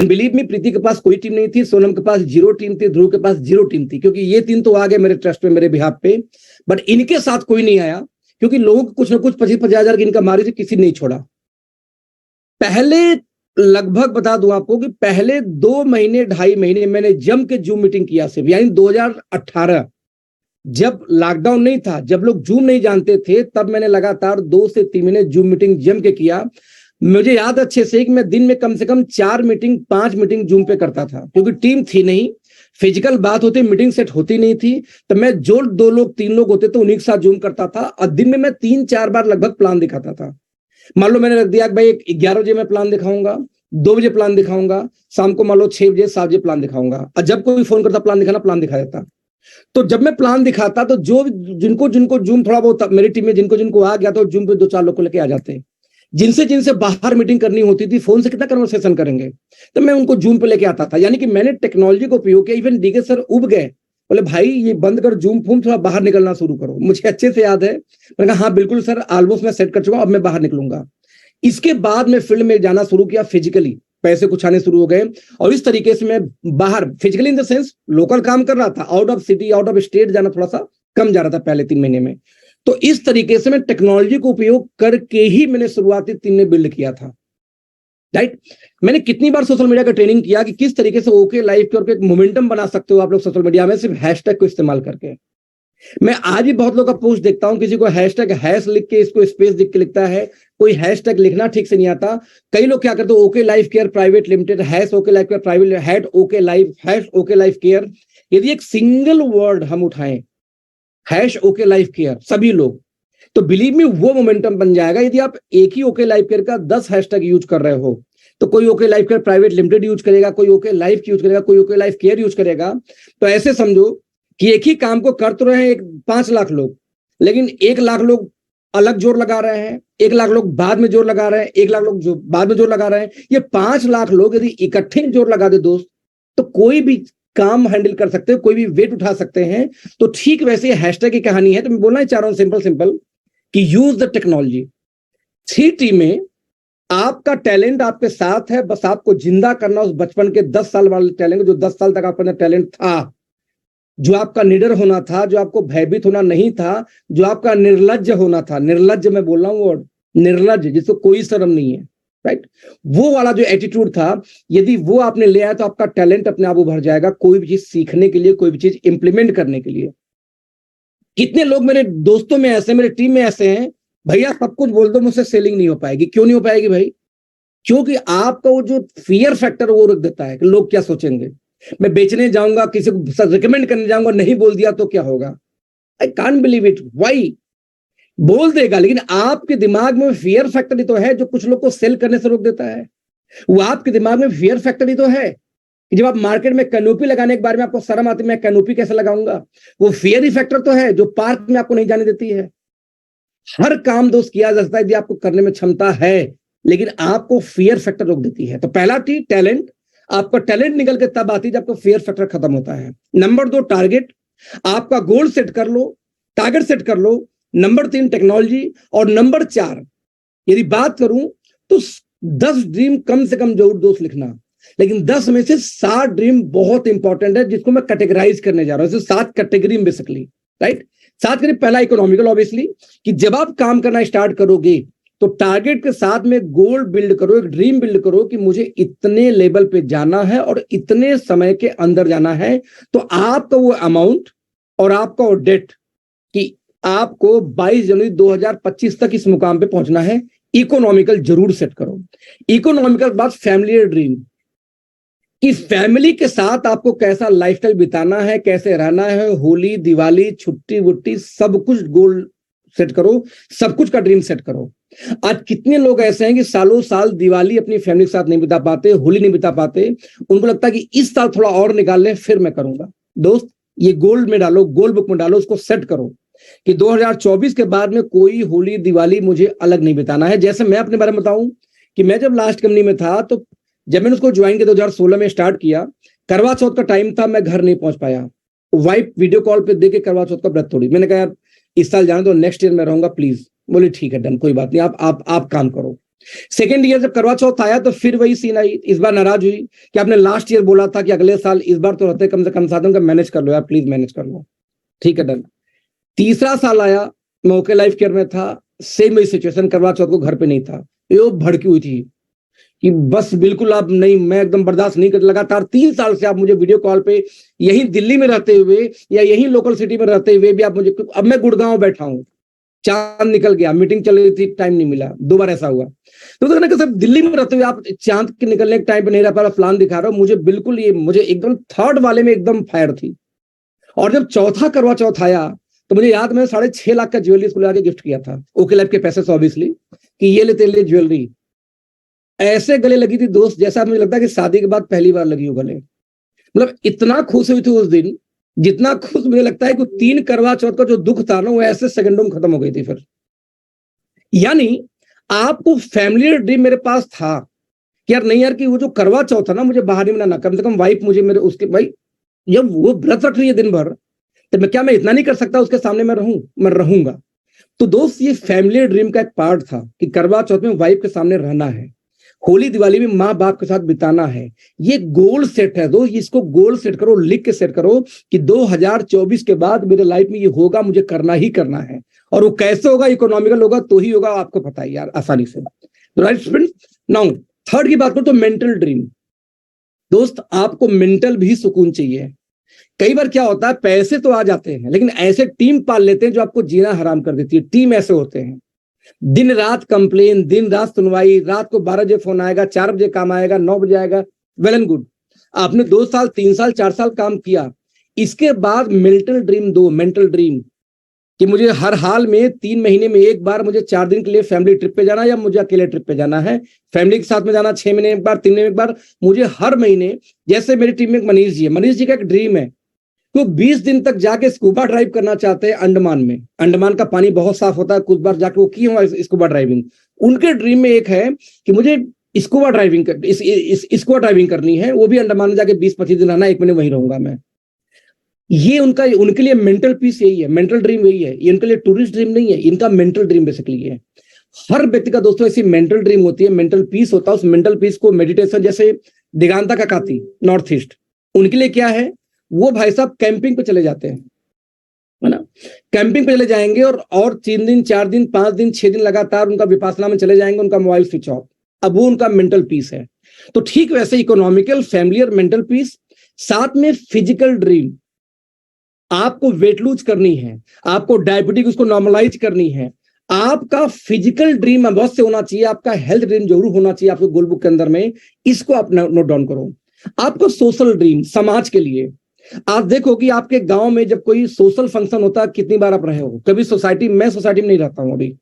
बिलीव मी, प्रीति के पास कोई टीम नहीं थी, सोनम के पास 0 टीम थी, ध्रुव के पास 0 टीम थी, क्योंकि ये 3 तो आ गए मेरे ट्रस्ट में, मेरे बिहाफ पे, बट इनके साथ कोई नहीं आया क्योंकि लोगों को कुछ ना कुछ 25-50 हजार की इनकम आ रही थी, किसी ने नहीं छोड़ा। पहले लगभग बता दूं आपको कि पहले 2 महीने 2.5 महीने मैंने जम के जूम मीटिंग किया सिर्फ, यानी 2018 जब लॉकडाउन नहीं था, जब लोग जूम नहीं जानते थे, तब मैंने लगातार 2 से 3 महीने जूम मीटिंग जम के किया। मुझे याद अच्छे से कि मैं दिन में कम से कम 4 मीटिंग 5 मीटिंग जूम पे करता था, क्योंकि टीम थी नहीं, फिजिकल बात होती, मीटिंग सेट होती नहीं थी। तो मैं जो 2 लोग 3 लोग होते तो उन्हीं के साथ जूम करता था और दिन में मैं 3-4 बार लगभग प्लान दिखाता था। मान लो मैंने रख दिया कि भाई 11 बजे मैं प्लान दिखाऊंगा, 2 बजे प्लान दिखाऊंगा, शाम को मान लो 6 बजे 7 बजे प्लान दिखाऊंगा, और जब कोई फोन करता प्लान दिखाना, प्लान दिखा देता। तो जब मैं प्लान दिखाता तो जो जिनको जिनको जूम थोड़ा बहुत मेरी टीम में जिनको जिनको आ गया तो जूम पे 2-4 लोग को लेके आ जाते। जिनसे बाहर मीटिंग करनी होती थी, फोन से कितना कन्वर्सेशन करेंगे, तो मैं उनको जूम पे लेके आता था। यानी कि मैंने टेक्नोलॉजी का उपयोग किया। इवन डीके सर उब गए, बोले भाई ये बंद कर जूम फोन, थोड़ा बाहर निकलना शुरू करो। मुझे अच्छे से याद है, मैंने कहा हाँ बिल्कुल सर, ऑलमोस्ट मैं सेट कर चुका हूं, अब मैं बाहर निकलूंगा। इसके बाद मैं फील्ड में जाना शुरू किया, फिजिकली पैसे कुछ आने शुरू हो गए, और इस तरीके से मैं बाहर physically in the sense local काम कर रहा था, out of city out of state जाना थोड़ा सा कम जा रहा था पहले 3 महीने में। तो इस तरीके से मैं टेक्नोलॉजी को उपयोग करके ही मैंने शुरुआती 3 में बिल्ड किया था, राइट। मैंने कितनी बार सोशल मीडिया का ट्रेनिंग किया कि किस तरीके से ओके लाइफ के और एक मोमेंटम बना सकते हो आप लोग सोशल मीडिया में, सिर्फ हैशटैग को इस्तेमाल करके। मैं आज भी बहुत लोग का पोस्ट देखता हूं, किसी को हैशटैग हैश लिख के इसको स्पेस लिख के लिखता है, कोई हैशटैग लिखना ठीक से नहीं आता। कई लोग क्या करते हैं, okay life care private limited, hash okay life care private, had okay life, hash okay life care. यदि एक सिंगल वर्ड हम उठाएं, हैश ओके लाइफ केयर, सभी लोग, तो बिलीव मी वो मोमेंटम बन जाएगा। यदि आप एक ही ओके लाइफ केयर का 10 हैशटैग यूज कर रहे हो, तो कोई okay life care private limited use करेगा, कोई ओके लाइफ यूज करेगा, कोई ओके लाइफ केयर यूज करेगा। तो ऐसे समझो कि एक ही काम को कर तो रहे हैं 5 लाख लोग, लेकिन 1 लाख लोग अलग जोर लगा रहे हैं, 1 लाख लोग बाद में जोर लगा रहे हैं, 1 लाख लोग जो बाद में जोर लगा रहे हैं। ये 5 लाख लोग यदि इकट्ठे जोर लगा दे दोस्त, तो कोई भी काम हैंडल कर सकते हैं, कोई भी वेट उठा सकते हैं। तो ठीक वैसे हैशटैग की कहानी है। तो मैं बोलना चाह रहा हूं सिंपल कि यूज द टेक्नोलॉजी। 3 टीमें, आपका टैलेंट आपके साथ है, बस आपको जिंदा करना उस बचपन के 10 साल वाले टैलेंट, जो 10 साल तक आपके अंदर टैलेंट था, जो आपका निडर होना था, जो आपको भयभीत होना नहीं था, जो आपका निर्लज्ज होना था। निर्लज्ज मैं बोल रहा हूं वर्ड, निर्लज्ज, जिसको कोई शर्म नहीं है, राइट। वो वाला जो एटीट्यूड था, यदि वो आपने ले आया तो आपका टैलेंट अपने आप उभर जाएगा, कोई भी चीज सीखने के लिए, कोई भी चीज इंप्लीमेंट करने के लिए। कितने लोग मेरे दोस्तों में ऐसे, मेरे टीम में ऐसे हैं, भैया सब कुछ बोल दो, मुझसे सेलिंग नहीं हो पाएगी। क्यों नहीं हो पाएगी भाई? क्योंकि आपका वो जो फियर फैक्टर वो रख देता है कि लोग क्या सोचेंगे। मैं बेचने जाऊंगा, किसी को रिकमेंड करने जाऊंगा, नहीं बोल दिया तो क्या होगा? I can't believe it. Why? बोल देगा, लेकिन आपके दिमाग में फियर फैक्टर ही तो है जो कुछ लोग को सेल करने से रोक देता है। वो आपके दिमाग में फियर फैक्टर ही तो है कि जब आप मार्केट में कैनोपी लगाने के बारे में आपको शर्म आती है, मैं कैनोपी कैसे लगाऊंगा। वो फियर फैक्टर तो है जो पार्क में आपको नहीं जाने देती है। हर काम दोस्त किया जा सकता है यदि आपको करने में क्षमता है, लेकिन आपको फियर फैक्टर रोक देती है। तो पहला टी टैलेंट, आपका टैलेंट निकल के तब आती है जब आपका फियर फैक्टर खत्म होता है। नंबर 2 टारगेट, आपका गोल सेट कर लो, टारगेट सेट कर लो। नंबर 3 टेक्नोलॉजी, और नंबर 4 यदि बात करूं तो 10 ड्रीम कम से कम जरूर दोस्त लिखना, लेकिन 10 में से 7 ड्रीम बहुत इंपॉर्टेंट है जिसको मैं कैटेगराइज करने जा रहा हूं। 7 कैटेगरी में बेसिकली, राइट। 7 कैटेगरी, पहला इकोनॉमिकल, ऑब्वियसली कि जब आप काम करना स्टार्ट करोगे तो टारगेट के साथ में गोल बिल्ड करो, एक ड्रीम बिल्ड करो कि मुझे इतने लेवल पे जाना है और इतने समय के अंदर जाना है। तो आपका वो अमाउंट और आपका वो डेट कि आपको 22 जनवरी 2025 तक इस मुकाम पे पहुंचना है, इकोनॉमिकल जरूर सेट करो। इकोनॉमिकल बाद फैमिली ड्रीम, कि फैमिली के साथ आपको कैसा लाइफस्टाइल बिताना है, कैसे रहना है, होली दिवाली छुट्टी वुट्टी सब कुछ गोल सेट करो, सब कुछ का ड्रीम सेट करो। आज कितने लोग ऐसे हैं कि सालों साल दिवाली अपनी फैमिली के साथ नहीं बिता पाते, होली नहीं बिता पाते, उनको लगता है कि इस साल थोड़ा और निकाल लें फिर मैं करूंगा। दोस्त, ये गोल्ड में डालो, गोल बुक में डालो, उसको सेट करो कि 2024 के बाद में कोई होली दिवाली मुझे अलग नहीं बिताना है। जैसे मैं अपने बारे में बताऊं कि मैं जब लास्ट कंपनी में था तो जब मैंने उसको ज्वाइन किया 2016 में स्टार्ट किया, करवा चौथ का टाइम था, मैं घर नहीं पहुंच पाया। वाइफ वीडियो कॉल पे देके करवा चौथ का व्रत तोड़ी। मैंने कहा यार इस साल जाने दो, नेक्स्ट ईयर में रहूंगा प्लीज। बोले ठीक है डन, कोई बात नहीं, आप काम करो। सेकेंड ईयर जब करवा चौथ आया तो फिर वही सीन आई। इस बार नाराज हुई कि आपने लास्ट ईयर बोला था कि अगले साल, इस बार तो रहते कम से कम साधन का मैनेज कर लो यार, प्लीज मैनेज कर लो। ठीक है डन। तीसरा साल आया, मैं ओके लाइफ केयर में था, सेम वही सिचुएशन, करवा चौथ को घर पे नहीं था। ये भड़की हुई थी कि बस बिल्कुल आप नहीं, मैं एकदम बर्दाश्त नहीं कर। लगातार 3 साल से आप मुझे वीडियो कॉल पे, यहीं दिल्ली में रहते हुए या यहीं लोकल सिटी में रहते हुए भी आप मुझे, अब मैं गुड़गांव बैठा हूं, चांद निकल गया, मीटिंग चल रही थी, टाइम नहीं मिला, 2 बार ऐसा हुआ। तो सब दिल्ली में रहते हुए आप चांद के निकलने के टाइम पे नहीं रह पा रहा, प्लान दिखा रहा हूं। मुझे बिल्कुल ये, मुझे एकदम थर्ड वाले में एकदम फायर थी। और जब चौथा करवा चौथ आया तो मुझे याद, मैंने 6.5 लाख का ज्वेलरी स्कूल आके गिफ्ट किया था, ओके लाइफ के पैसे से ऑब्वियसली, कि ये ले तेरे लिए ज्वेलरी। ऐसे गले लगी थी दोस्त जैसा मुझे लगता है कि शादी के बाद पहली बार लगी हो गले। मतलब इतना खुश हुई थी उस दिन, जितना खुश मुझे लगता है कि 3 करवा चौथ का जो दुख था ना, वो ऐसे सेकंडों में खत्म हो गई थी फिर। यानी आपको फैमिली ड्रीम मेरे पास था कि यार नहीं यार, कि वो जो करवा चौथ था ना, मुझे बाहर नहीं मनाना, कम से कम वाइफ मुझे मेरे उसके भाई, जब वो व्रत रख रही है दिन भर, तो मैं क्या, मैं इतना नहीं कर सकता उसके सामने मैं रहूं? मैं रहूंगा। तो दोस्त ये फैमिली ड्रीम का एक पार्ट था कि करवा चौथ में वाइफ के सामने रहना है, होली दिवाली में माँ बाप के साथ बिताना है। ये गोल सेट है दोस्त, इसको गोल सेट करो, लिख के सेट करो कि 2024 के बाद मेरे लाइफ में ये होगा, मुझे करना ही करना है। और वो कैसे होगा? इकोनॉमिकल होगा तो ही होगा, आपको पता है यार, आसानी से। Right student. नाउ थर्ड की बात करो तो मेंटल ड्रीम। दोस्त आपको मेंटल भी सुकून चाहिए। कई बार क्या होता है, पैसे तो आ जाते हैं लेकिन ऐसे टीम पाल लेते हैं जो आपको जीना हराम कर देती है। टीम ऐसे होते हैं, दिन रात कंप्लेन, दिन रात सुनवाई, रात को 12 बजे फोन आएगा, 4 बजे काम आएगा, 9 बजे आएगा। वेल एंड गुड, आपने 2 साल 3 साल 4 साल काम किया, इसके बाद मेंटल ड्रीम दो। मेंटल ड्रीम कि मुझे हर हाल में 3 महीने में एक बार मुझे 4 दिन के लिए फैमिली ट्रिप पे जाना, या मुझे अकेले ट्रिप पे जाना है, फैमिली के साथ में जाना 6 महीने में एक बार, 3 महीने में एक बार। मुझे हर महीने, जैसे मेरी टीम में मनीष जी है, मनीष जी का एक ड्रीम है तो 20 दिन तक जाके स्कूबा ड्राइव करना चाहते हैं अंडमान में। अंडमान का पानी बहुत साफ होता है, कुछ बार जाके वो किए हुआ स्कूबा ड्राइविंग। उनके ड्रीम में एक है कि मुझे स्कूबा ड्राइविंग करनी है, वो भी अंडमान में जाके 20-25 दिन रहना, 1 महीने वहीं रहूंगा मैं। ये उनका, उनके लिए मेंटल पीस यही है, मेंटल ड्रीम यही है। ये उनके लिए टूरिस्ट ड्रीम नहीं है, इनका मेंटल ड्रीम बेसिकली है। हर व्यक्ति का दोस्तों ऐसी मेंटल ड्रीम होती है, मेंटल पीस होता है। उस मेंटल पीस को मेडिटेशन, जैसे दिगांता काकाती नॉर्थ ईस्ट, उनके लिए क्या है, वो भाई साहब कैंपिंग पे चले जाते हैं, है ना, कैंपिंग पे चले जाएंगे और 3 दिन 4 दिन 5 दिन 6 दिन लगातार उनका विपासना में चले जाएंगे, उनका मोबाइल स्विच ऑफ। अब वो उनका मेंटल पीस है। तो ठीक वैसे इकोनॉमिकल, फैमिली और मेंटल पीस, साथ में फिजिकल ड्रीम। आपको वेट लूज करनी है, आपको डायबिटीज उसको नॉर्मलाइज करनी है, आपका फिजिकल ड्रीम अवश्य होना चाहिए, आपका हेल्थ ड्रीम जरूर होना चाहिए आपको गोल बुक के अंदर में। इसको आप नोट डाउन करो। आपको सोशल ड्रीम, समाज के लिए। आप देखो कि आपके गांव में जब कोई सोशल फंक्शन होता है, कितनी बार आप रहे हो? कभी सोसाइटी, मैं सोसाइटी में नहीं रहता हूं अभी,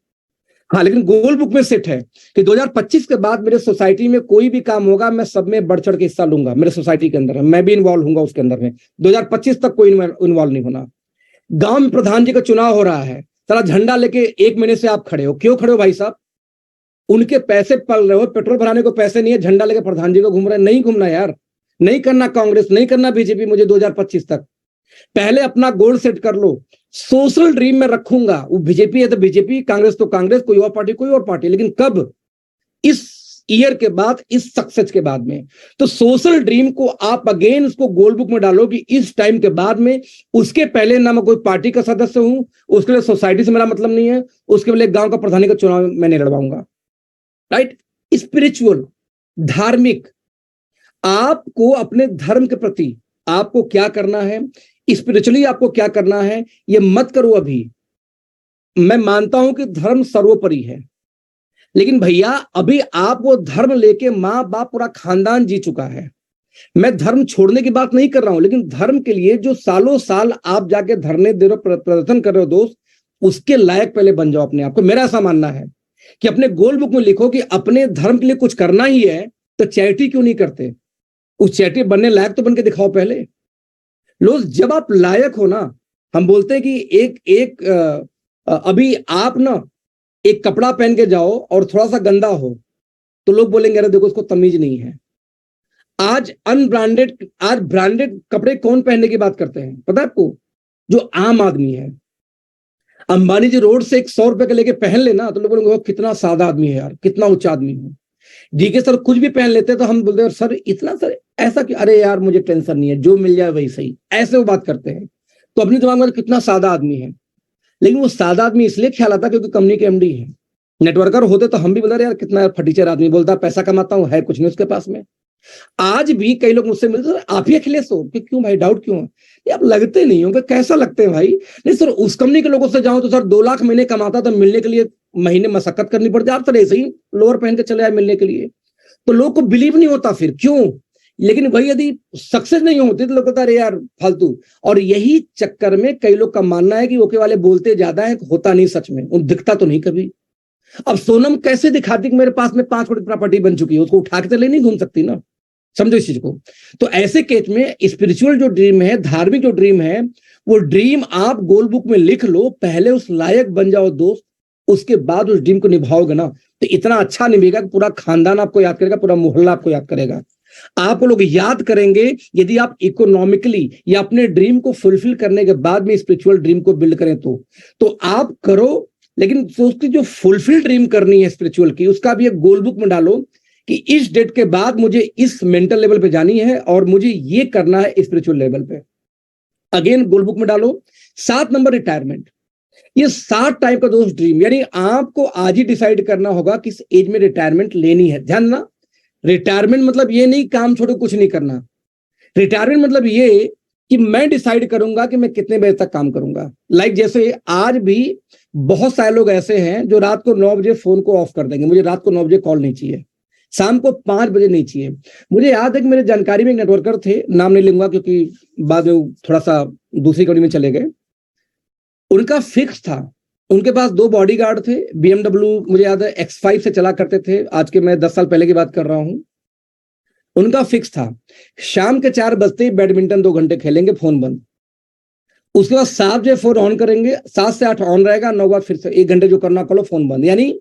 हाँ, लेकिन गोल बुक में सेट है कि 2025 के बाद मेरे सोसाइटी में कोई भी काम होगा, मैं सब में बढ़ चढ़ के हिस्सा लूंगा। मेरे सोसाइटी के अंदर मैं भी इन्वॉल्व होऊंगा उसके अंदर में। 2025 तक कोई इन्वॉल्व नहीं होना। गांव में प्रधान जी का चुनाव हो रहा है, सारा झंडा लेके 1 महीने से आप खड़े हो। क्यों खड़े हो भाई साहब? उनके पैसे पल रहे हो, पेट्रोल भराने को पैसे नहीं है, झंडा लेके प्रधान जी को घूम रहे हैं। नहीं घूमना यार, नहीं करना कांग्रेस, नहीं करना बीजेपी मुझे 2025 तक। पहले अपना गोल सेट कर लो। सोशल ड्रीम में रखूंगा, वो बीजेपी है तो बीजेपी, कांग्रेस तो कांग्रेस, कोई और पार्टी कोई और पार्टी, लेकिन कब? इस ईयर के बाद, इस सक्सेस के बाद में। तो सोशल ड्रीम को आप अगेन उसको गोल बुक में डालो कि इस टाइम के बाद में, उसके पहले ना मैं कोई पार्टी का सदस्य हूं, उसके लिए सोसाइटी से मेरा मतलब नहीं है, उसके लिए गांव का प्रधानी का चुनाव मैंने लड़वाऊंगा। राइट? स्पिरिचुअल, धार्मिक, आपको अपने धर्म के प्रति आपको क्या करना है, स्पिरिचुअली आपको क्या करना है, ये मत करो अभी। मैं मानता हूं कि धर्म सर्वोपरि है, लेकिन भैया अभी आप वो धर्म लेके मां बाप पूरा खानदान जी चुका है। मैं धर्म छोड़ने की बात नहीं कर रहा हूं, लेकिन धर्म के लिए जो सालों साल आप जाके धरने दे रहे हो, प्रदर्शन कर रहे हो दोस्त, उसके लायक पहले बन जाओ अपने आप को। मेरा ऐसा मानना है कि अपने गोल बुक में लिखो कि अपने धर्म के लिए कुछ करना ही है, तो चैरिटी क्यों नहीं करते? उस चैरिटी बनने लायक तो बन के दिखाओ पहले। लोग जब आप लायक हो ना, हम बोलते हैं कि अभी आप ना एक कपड़ा पहन के जाओ और थोड़ा सा गंदा हो तो लोग बोलेंगे अरे देखो उसको तमीज नहीं है। आज ब्रांडेड कपड़े कौन पहनने की बात करते हैं पता है आपको? जो आम आदमी है। अंबानी जी रोड से 100 रुपए के लेके पहन लेना तो लोग बोलेंगे कितना सादा आदमी है यार, कितना उच्च आदमी है। डीके सर कुछ भी पहन लेते तो हम बोलते हैं सर इतना, सर ऐसा क्यों? अरे यार मुझे टेंशन नहीं है, जो मिल जाए वही सही, ऐसे वो बात करते हैं। तो अपनी दिमाग में कितना सादा आदमी है, लेकिन वो सादा आदमी इसलिए ख्याल आता क्योंकि कंपनी के एमडी है। नेटवर्कर होते तो हम भी बोलते यार कितना फटीचर आदमी, बोलता पैसा कमाता हूं, है कुछ नहीं उसके पास में। आज भी कई लोग मुझसे मिलते सर आप ही अखिलेश हो? कि क्यों भाई, डाउट क्यों है? आप लगते नहीं हो। कैसा लगते हैं भाई? नहीं सर उस कंपनी के लोगों से जाओ तो सर 2 लाख महीने कमाता, तो मिलने के लिए महीने मशक्कत करनी पड़ती है। आप सर ऐसे ही लोअर पहन के चले आए मिलने के लिए, तो लोग को बिलीव नहीं होता फिर क्यों? लेकिन वही यदि सक्सेस नहीं होती तो लोग कहता अरे यार फालतू। और यही चक्कर में कई लोग का मानना है कि ओके वाले बोलते ज्यादा है, होता नहीं सच में, उन दिखता तो नहीं कभी। अब सोनम कैसे दिखाती कि मेरे पास में 5 करोड़ प्रॉपर्टी बन चुकी है, उसको उठा के तो ले नहीं घूम सकती ना। समझो इस चीज को। तो ऐसे केस में स्पिरिचुअल जो ड्रीम है, धार्मिक जो ड्रीम है, वो ड्रीम आप गोल बुक में लिख लो, पहले उस लायक बन जाओ दोस्त, उसके बाद उस ड्रीम को निभाओगे ना तो इतना अच्छा निभेगा कि पूरा खानदान आपको याद करेगा, पूरा मोहल्ला आपको याद करेगा। आपको लोग याद करेंगे यदि आप इकोनॉमिकली या अपने ड्रीम को फुलफिल करने के बाद में स्पिरिचुअल ड्रीम को बिल्ड करें तो आप करो। लेकिन उसकी जो फुलफिल ड्रीम करनी है स्पिरिचुअल की, उसका भी एक गोल बुक में डालो कि इस डेट के बाद मुझे इस मेंटल लेवल पे जानी है और मुझे ये करना है स्पिरिचुअल लेवल पे। अगेन गोल बुक में डालो। 7 नंबर रिटायरमेंट। ये 7 टाइप का दोस्त ड्रीम, यानी आपको आज ही डिसाइड करना होगा किस एज में रिटायरमेंट लेनी है। ध्यान ना, रिटायरमेंट मतलब ये नहीं काम छोड़ो कुछ नहीं करना। रिटायरमेंट मतलब ये कि मैं डिसाइड करूंगा कि मैं कितने बजे तक काम करूंगा। लाइक जैसे आज भी बहुत सारे लोग ऐसे हैं जो रात को 9 बजे फोन को ऑफ कर देंगे, मुझे रात को 9 बजे कॉल नहीं चाहिए, शाम को 5 बजे नहीं चाहिए। मुझे याद है कि मेरे जानकारी में एक नेटवर्कर थे, नाम नहीं लूंगा क्योंकि बाद में थोड़ा सा दूसरी कंपनी में चले गए। उनका फिक्स था, उनके पास 2 बॉडीगार्ड थे, BMW मुझे याद है X5 से चला करते थे, आज के मैं 10 साल पहले की बात कर रहा हूं। उनका फिक्स था शाम के 4 बजते ही बैडमिंटन 2 घंटे खेलेंगे, फोन बंद। उसके बाद 7 बजे फोन ऑन करेंगे, 7 से 8 ऑन रहेगा, 9 बाद फिर से 1 घंटे जो करना करो, फोन बंद। यानी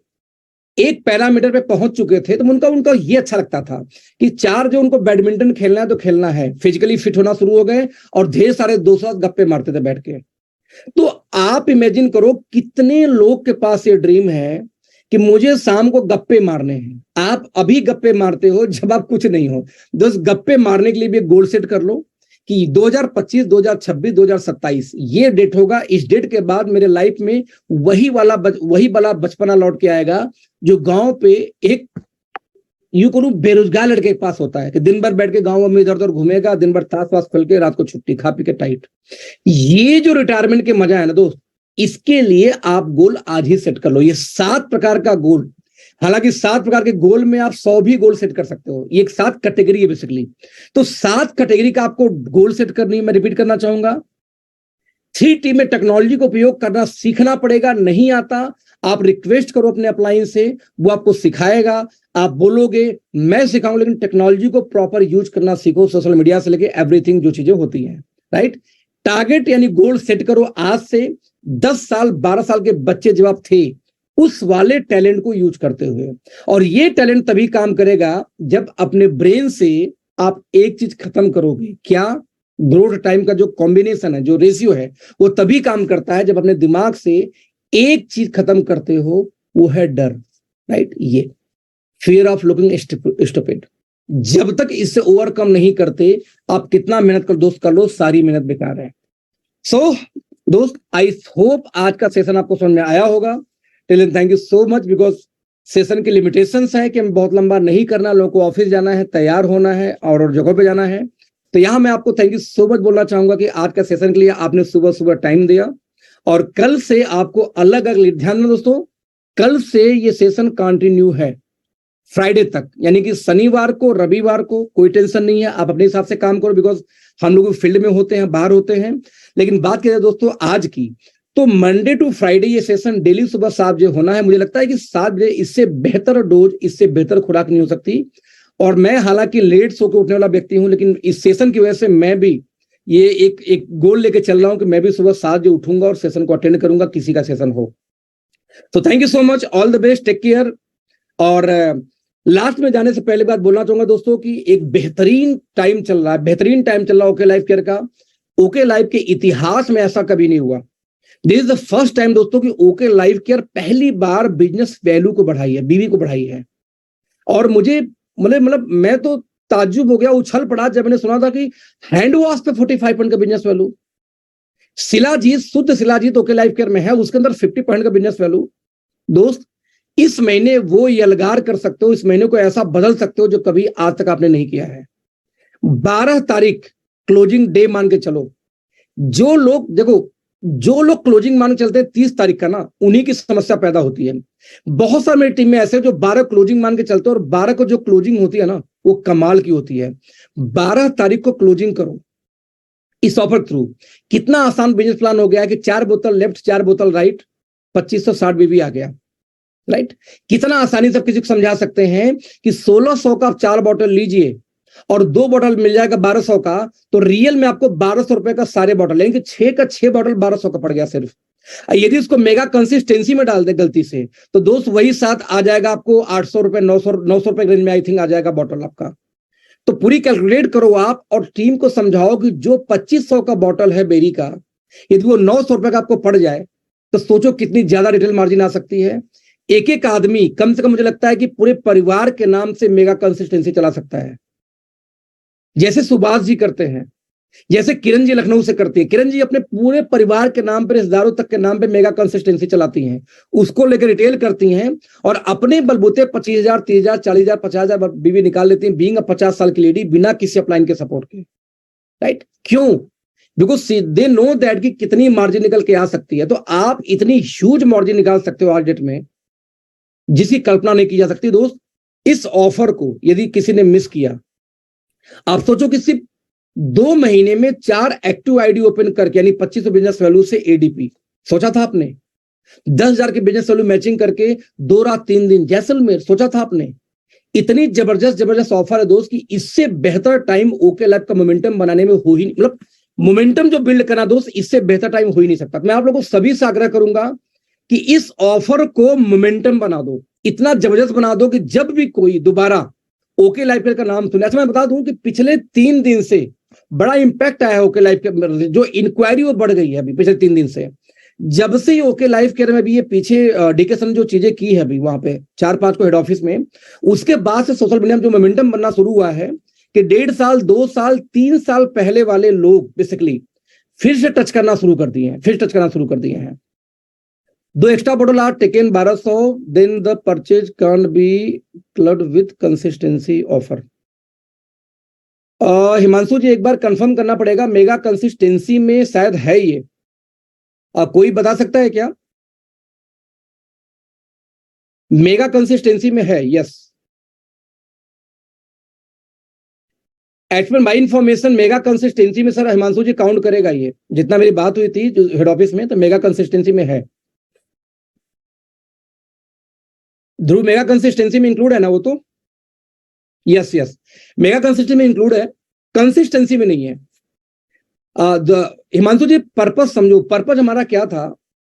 एक पैरामीटर पे पहुंच चुके थे। तो उनका ये अच्छा लगता था कि 4 जो उनको बैडमिंटन खेलना है तो खेलना है, फिजिकली फिट होना शुरू हो गए और ढेर सारे दोस्त गप्पे मारते थे बैठ के। तो आप इमेजिन करो कितने लोग के पास ये ड्रीम है कि मुझे शाम को गप्पे मारने हैं। आप अभी गप्पे मारते हो जब आप कुछ नहीं हो। दोस्त गप्पे मारने के लिए भी एक गोल सेट कर लो कि 2025, 2026, 2027 ये डेट होगा। इस डेट के बाद मेरे लाइफ में वही वाला बचपना लौट के आएगा जो गांव पे एक यूं करूं बेरोजगार लड़के के पास होता है कि दिन भर बैठ के गांव में इधर उधर घूमेगा, दिन भर ताश वाश खेल के, रात को छुट्टी खा पी के टाइट। ये जो रिटायरमेंट के मजा है ना दोस्त, इसके लिए आप गोल आज ही सेट कर लो। ये 7 प्रकार का गोल, हालांकि 7 प्रकार के गोल में आप 100 भी गोल सेट कर सकते हो। ये एक 7 कैटेगरी है बेसिकली। तो 7 कैटेगरी का आपको गोल सेट करनी है। मैं रिपीट करना चाहूंगा, 3T में टेक्नोलॉजी को उपयोग करना सीखना पड़ेगा। नहीं आता आप रिक्वेस्ट करो अपने अपलाइन से, वो आपको सिखाएगा। आप बोलोगे मैं सिखाऊं, लेकिन टेक्नोलॉजी को प्रॉपर यूज करना सीखो, सोशल मीडिया से लेके एवरीथिंग जो चीजें होती हैं। राइट? टारगेट यानी गोल सेट करो आज से। 10 साल 12 साल के बच्चे जब आप थे उस वाले टैलेंट को यूज करते हुए। और ये टैलेंट तभी काम करेगा जब अपने ब्रेन से आप एक चीज खत्म करोगे। क्या? ग्रोथ टाइम का जो कॉम्बिनेशन है, जो रेशियो है, वो तभी काम करता है जब अपने दिमाग से एक चीज खत्म करते हो, वो है डर। राइट? ये फियर ऑफ लुकिंग स्टूपिड। जब तक इससे ओवरकम नहीं करते, आप कितना मेहनत कर दोस्त कर लो, सारी मेहनत बेकार है। सो दोस्त, आई होप आज का सेशन आपको समझ में आया होगा। Till thank you so much, because session की लिमिटेशंस है कि हम बहुत लंबा नहीं करना, लोगों को ऑफिस जाना है, तैयार होना है और जगह पे जाना है। तो यहां मैं आपको थैंक यू सो मच बोलना चाहूंगा कि आज का सेशन के लिए आपने सुबह सुबह टाइम दिया। और कल से आपको अलग अलग, ध्यान में दोस्तों, कल से ये सेशन कंटिन्यू है फ्राइडे तक, यानी कि शनिवार को, रविवार को कोई टेंशन नहीं है, आप अपने हिसाब से काम करो, बिकॉज हम लोग फील्ड में होते हैं, बाहर होते हैं। लेकिन बात करें दोस्तों आज की, तो मंडे टू फ्राइडे ये सेशन डेली सुबह 7 बजे होना है। मुझे लगता है कि 7 बजे इससे बेहतर डोज, इससे बेहतर खुराक नहीं हो सकती। और मैं हालांकि लेट सो के उठने वाला व्यक्ति हूं, लेकिन इस सेशन की वजह से मैं भी ये एक गोल लेके चल रहा हूं कि मैं भी सुबह 7 बजे उठूंगा और सेशन को अटेंड करूंगा, किसी का सेशन हो। तो thank you so much, all the best, take care. और लास्ट में जाने से पहले बात बोलना चाहूंगा दोस्तों कि एक बेहतरीन टाइम चल रहा है, बेहतरीन टाइम चल रहा है ओके लाइफ केयर का। ओके लाइफ के इतिहास में ऐसा कभी नहीं हुआ। This is the first time दोस्तों कि ओके लाइफ केयर पहली बार बिजनेस वैल्यू को बढ़ाई है, बीवी को बढ़ाई है। और मुझे मतलब मैं तो ताज्जुब हो गया, उछल पड़ा जब मैंने सुना था कि हैंड वॉश पे 45% का बिजनेस वैल्यू, शिलाजीत, शुद्ध शिलाजीत ओके लाइफ केयर में है, उसके अंदर 50% का बिजनेस वैल्यू। दोस्त, इस महीने वो यलगार कर सकते हो, इस महीने को ऐसा बदल सकते हो जो कभी आज तक आपने नहीं किया है। 12 तारीख क्लोजिंग डे मान के चलो। जो लोग देखो, जो लोग क्लोजिंग मान के चलते हैं 30 तारीख का ना, उन्हीं की समस्या पैदा होती है। बहुत सारे मेरी टीम में ऐसे जो 12 क्लोजिंग मान के चलते हैं, और 12 को जो क्लोजिंग होती है ना, वो कमाल की होती है। 12 तारीख को क्लोजिंग करो इस ऑफर थ्रू। कितना आसान बिजनेस प्लान हो गया है कि 4 बोतल लेफ्ट, 4 बोतल राइट, 2560 बीबी आ गया। राइट? कितना आसानी से किसी को समझा सकते हैं कि 1600 का आप 4 बोतल लीजिए और 2 बोतल मिल जाएगा 1200 का, तो रियल में आपको 1200 रुपए का सारे बोतल, यानी कि 6 का 6 बोतल 1200 का पड़ गया सिर्फ। यदि उसको मेगा कंसिस्टेंसी में डाल दे गलती से, तो दोस्त वही साथ आ जाएगा आपको 800 रुपए, 900 रुपए रेंज में आई थिंक आ जाएगा बोतल आपका। तो पूरी कैलकुलेट करो आप और टीम को समझाओ कि जो 2500 का बोतल है बेरी का, यदि वो 900 रुपए का आपको पड़ जाए, तो सोचो कितनी ज्यादा रिटेल मार्जिन आ सकती है। एक एक आदमी कम से कम मुझे लगता है कि पूरे परिवार के नाम से मेगा कंसिस्टेंसी चला सकता है, जैसे सुभाष जी करते हैं, जैसे किरण जी लखनऊ से करती है। किरण जी अपने पूरे परिवार के नाम पर, रिश्तेदारों तक के नाम पे मेगा कंसिस्टेंसी चलाती हैं, उसको लेकर रिटेल करती हैं और अपने बलबूते 25,000, 30,000, 40,000, 50,000 बीवी निकाल लेती हैं, बीइंग 50 साल की लेडी, बिना किसी अपलाइन के सपोर्ट के। राइट? क्यों? बिकॉज दे नो दैट कि कितनी मार्जिन निकल के आ सकती है। तो आप इतनी ह्यूज मार्जिन निकाल सकते हो आज डेट में, जिसकी कल्पना नहीं की जा सकती। दोस्त, इस ऑफर को यदि किसी ने मिस किया, आप सोचो कि सिर्फ 2 महीने में 4 एक्टिव आईडी ओपन करके, यानी 2500 बिजनेस वैल्यू से एडीपी, सोचा था आपने? 10,000 के बिजनेस वैल्यू मैचिंग करके 2 रात 3 दिन जैसलमेर, सोचा था आपने? इतनी जबरदस्त ऑफर है दोस्त कि इससे बेहतर टाइम ओके लाइफ का मोमेंटम बनाने में हो ही नहीं, मतलब मोमेंटम जो बिल्ड करना दोस्त, इससे बेहतर टाइम हो ही नहीं सकता। मैं आप लोगों को सभी से आग्रह करूंगा कि इस ऑफर को मोमेंटम बना दो, इतना जबरदस्त बना दो कि जब भी कोई दोबारा ओके लाइफ केयर का नाम सुने। ऐसा मैं बता दूं कि पिछले 3 दिन से बड़ा इंपैक्ट आया है ओके लाइफ केयर, जो इंक्वायरी वो बढ़ गई है अभी पिछले 3 दिन से। जब से ओके लाइफ केयर में भी ये पीछे डीकेसन जो चीजें की है अभी वहां पे 4-5 को हेड ऑफिस में, उसके बाद से सोशल मीडिया में जो मोमेंटम बनना शुरू हुआ है कि 1.5 साल, 2 साल, 3 साल पहले वाले लोग बेसिकली फिर से टच करना शुरू कर दिए हैं। 2 extra bottle are taken 1200, then the purchase can be clubbed with consistency offer. Himanshu ji एक बार कंफर्म करना पड़ेगा, मेगा कंसिस्टेंसी में शायद है ये, कोई बता सकता है क्या? मेगा कंसिस्टेंसी में है, यस। एज पर माई इंफॉर्मेशन मेगा कंसिस्टेंसी में सर हिमांशु जी काउंट करेगा ये, जितना मेरी बात हुई थी जो हेड ऑफिस में, तो मेगा कंसिस्टेंसी में है। ध्रुव, मेगा कंसिस्टेंसी में इंक्लूड है ना वो तो? यस मेगा कंसिस्टेंसी में इंक्लूड है, कंसिस्टेंसी में नहीं है। हिमांशु जी पर्पस समझो, पर्पस हमारा क्या था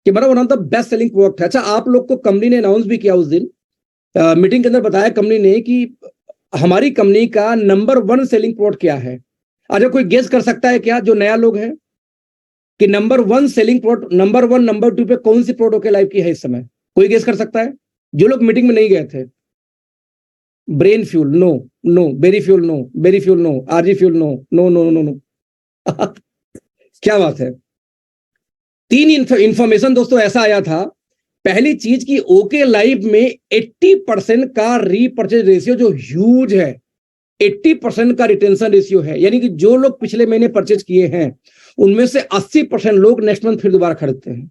कि मेरा one of the best selling product है। अच्छा, आप लोग को कंपनी ने अनाउंस भी किया उस दिन मीटिंग के अंदर, बताया कंपनी ने कि हमारी कंपनी का नंबर 1 सेलिंग प्रोडक्ट क्या है। अच्छा, कोई गेस कर सकता है क्या, जो नया लोग हैं, कि number 1 selling product, number 1 number 2 पे कौन सी प्रोडक्ट ओके लाइफ की है इस समय? कोई गेस कर सकता है? जो लोग मीटिंग में नहीं गए थे। Brain fuel no, no. Berry fuel no, berry fuel no. RG fuel no, no no no no. क्या बात है। 3 इंफॉर्मेशन दोस्तों ऐसा आया था। पहली चीज की ओके लाइफ में 80% का रीपर्चेज रेशियो जो ह्यूज है, 80% का रिटेंशन रेशियो है, यानी कि जो लोग पिछले महीने परचेज किए हैं उनमें से 80% लोग नेक्स्ट मंथ फिर दोबारा खरीदते हैं।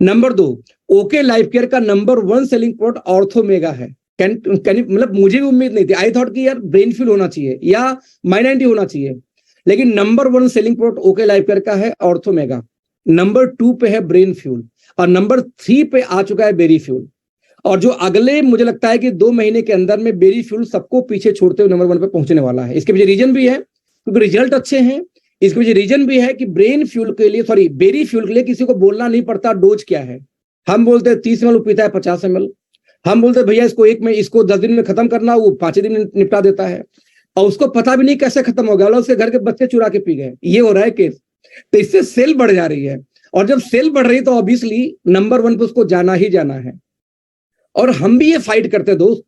नंबर 2, ओके लाइफ केयर का नंबर 1 सेलिंग प्रोडक्ट ऑर्थोमेगा है। मतलब मुझे भी उम्मीद नहीं थी, आई थॉट कि यार ब्रेन फ्यूल होना चाहिए या माइनॉरिटी होना चाहिए, लेकिन number 1 selling product okay life care का है ऑर्थोमेगा, नंबर 2 पे है ब्रेन फ्यूल, और नंबर 3 पे आ चुका है बेरी फ्यूल। और जो अगले मुझे लगता है कि 2 महीने के अंदर में बेरी फ्यूल सबको पीछे छोड़ते हुए नंबर 1 पे पहुंचने वाला है। इसके पीछे रीजन भी है क्योंकि रिजल्ट अच्छे हैं। इसके पीछे रीजन भी है कि ब्रेन फ्यूल के लिए, सॉरी, बेरी फ्यूल के लिए किसी को बोलना नहीं पड़ता डोज क्या है। हम बोलते हैं 30 ml पीता है 50 ml, हम बोलते हैं भैया इसको 10 दिन में खत्म करना, वो 5 दिन में निपटा देता है, और उसको पता भी नहीं कैसे खत्म हो गया, उसके घर के बच्चे चुरा के पी गए, ये हो रहा है केस। तो इससे सेल बढ़ जा रही है, और जब सेल बढ़ रही है तो ऑब्वियसली नंबर 1 पे उसको जाना ही जाना है। और हम भी ये फाइट करते हैं दोस्त,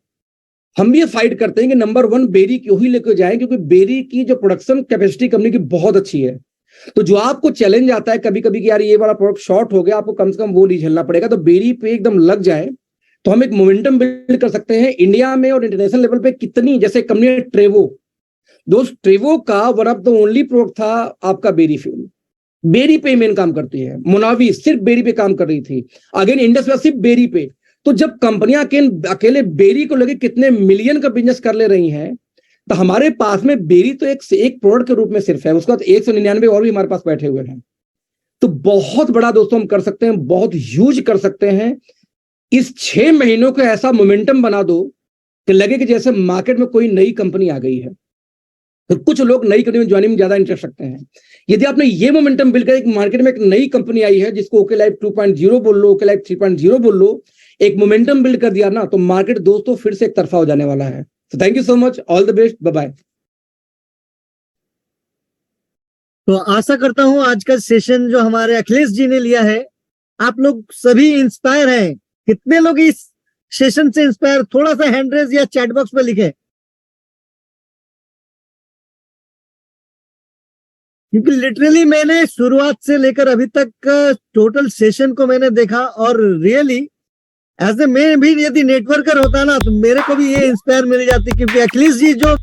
हम भी ये फाइट करते हैं कि नंबर 1 बेरी क्यों ही लेकर जाए, क्योंकि बेरी की जो प्रोडक्शन कैपेसिटी कंपनी की बहुत अच्छी है। तो जो आपको चैलेंज आता है कभी कभी कि यार ये वाला प्रोडक्ट शॉर्ट हो गया, आपको कम से कम वो नहीं झेलना पड़ेगा, तो बेरी पे एकदम लग जाए तो हम एक मोमेंटम बिल्ड कर सकते हैं इंडिया में और इंटरनेशनल लेवल पे। कितनी, जैसे कंपनी ट्रेवो, दोस्त ट्रेवो का one of the only product था आपका बेरी फ्यूल, बेरी पे मेन काम करती है। मोनावी सिर्फ बेरी पे काम कर रही थी, अगेन इंडस सिर्फ बेरी पे। तो जब कंपनियां अकेले बेरी को लेके कितने मिलियन का बिजनेस कर ले रही हैं, तो हमारे पास में बेरी तो एक प्रोडक्ट के रूप में सिर्फ है, उसके बाद 199 और भी हमारे पास बैठे हुए हैं। तो बहुत बड़ा दोस्तों हम कर सकते हैं, बहुत ह्यूज कर सकते हैं। इस 6 महीनों को ऐसा मोमेंटम बना दो कि लगे कि जैसे मार्केट में कोई नई कंपनी आ गई है। तो कुछ लोग नई कंपनी में ज्वाइनिंग में ज्यादा इंटरेस्ट रखते हैं। यदि आपने ये मोमेंटम बिल्ड कर, मार्केट में एक नई कंपनी आई है जिसको ओके लाइफ 2.0 बोल लो, ओके लाइफ 3.0 बोल लो, एक मोमेंटम बिल्ड कर दिया ना, तो मार्केट दोस्तों फिर से एक तरफा हो जाने वाला है। तो thank you so much, all the best, bye bye. तो आशा करता हूं आज का सेशन जो हमारे अखिलेश जी ने लिया है, आप लोग सभी इंस्पायर हैं। कितने लोग इस सेशन से इंस्पायर, थोड़ा सा हैंड रेज या चैट बॉक्स में लिखें, क्योंकि लिटरली मैंने शुरुआत से लेकर अभी तक टोटल सेशन को मैंने देखा, और रियली एज ए मैं भी यदि नेटवर्कर होता ना तो मेरे को भी ये इंस्पायर मिल जाती, क्योंकि अखिलेश जी जो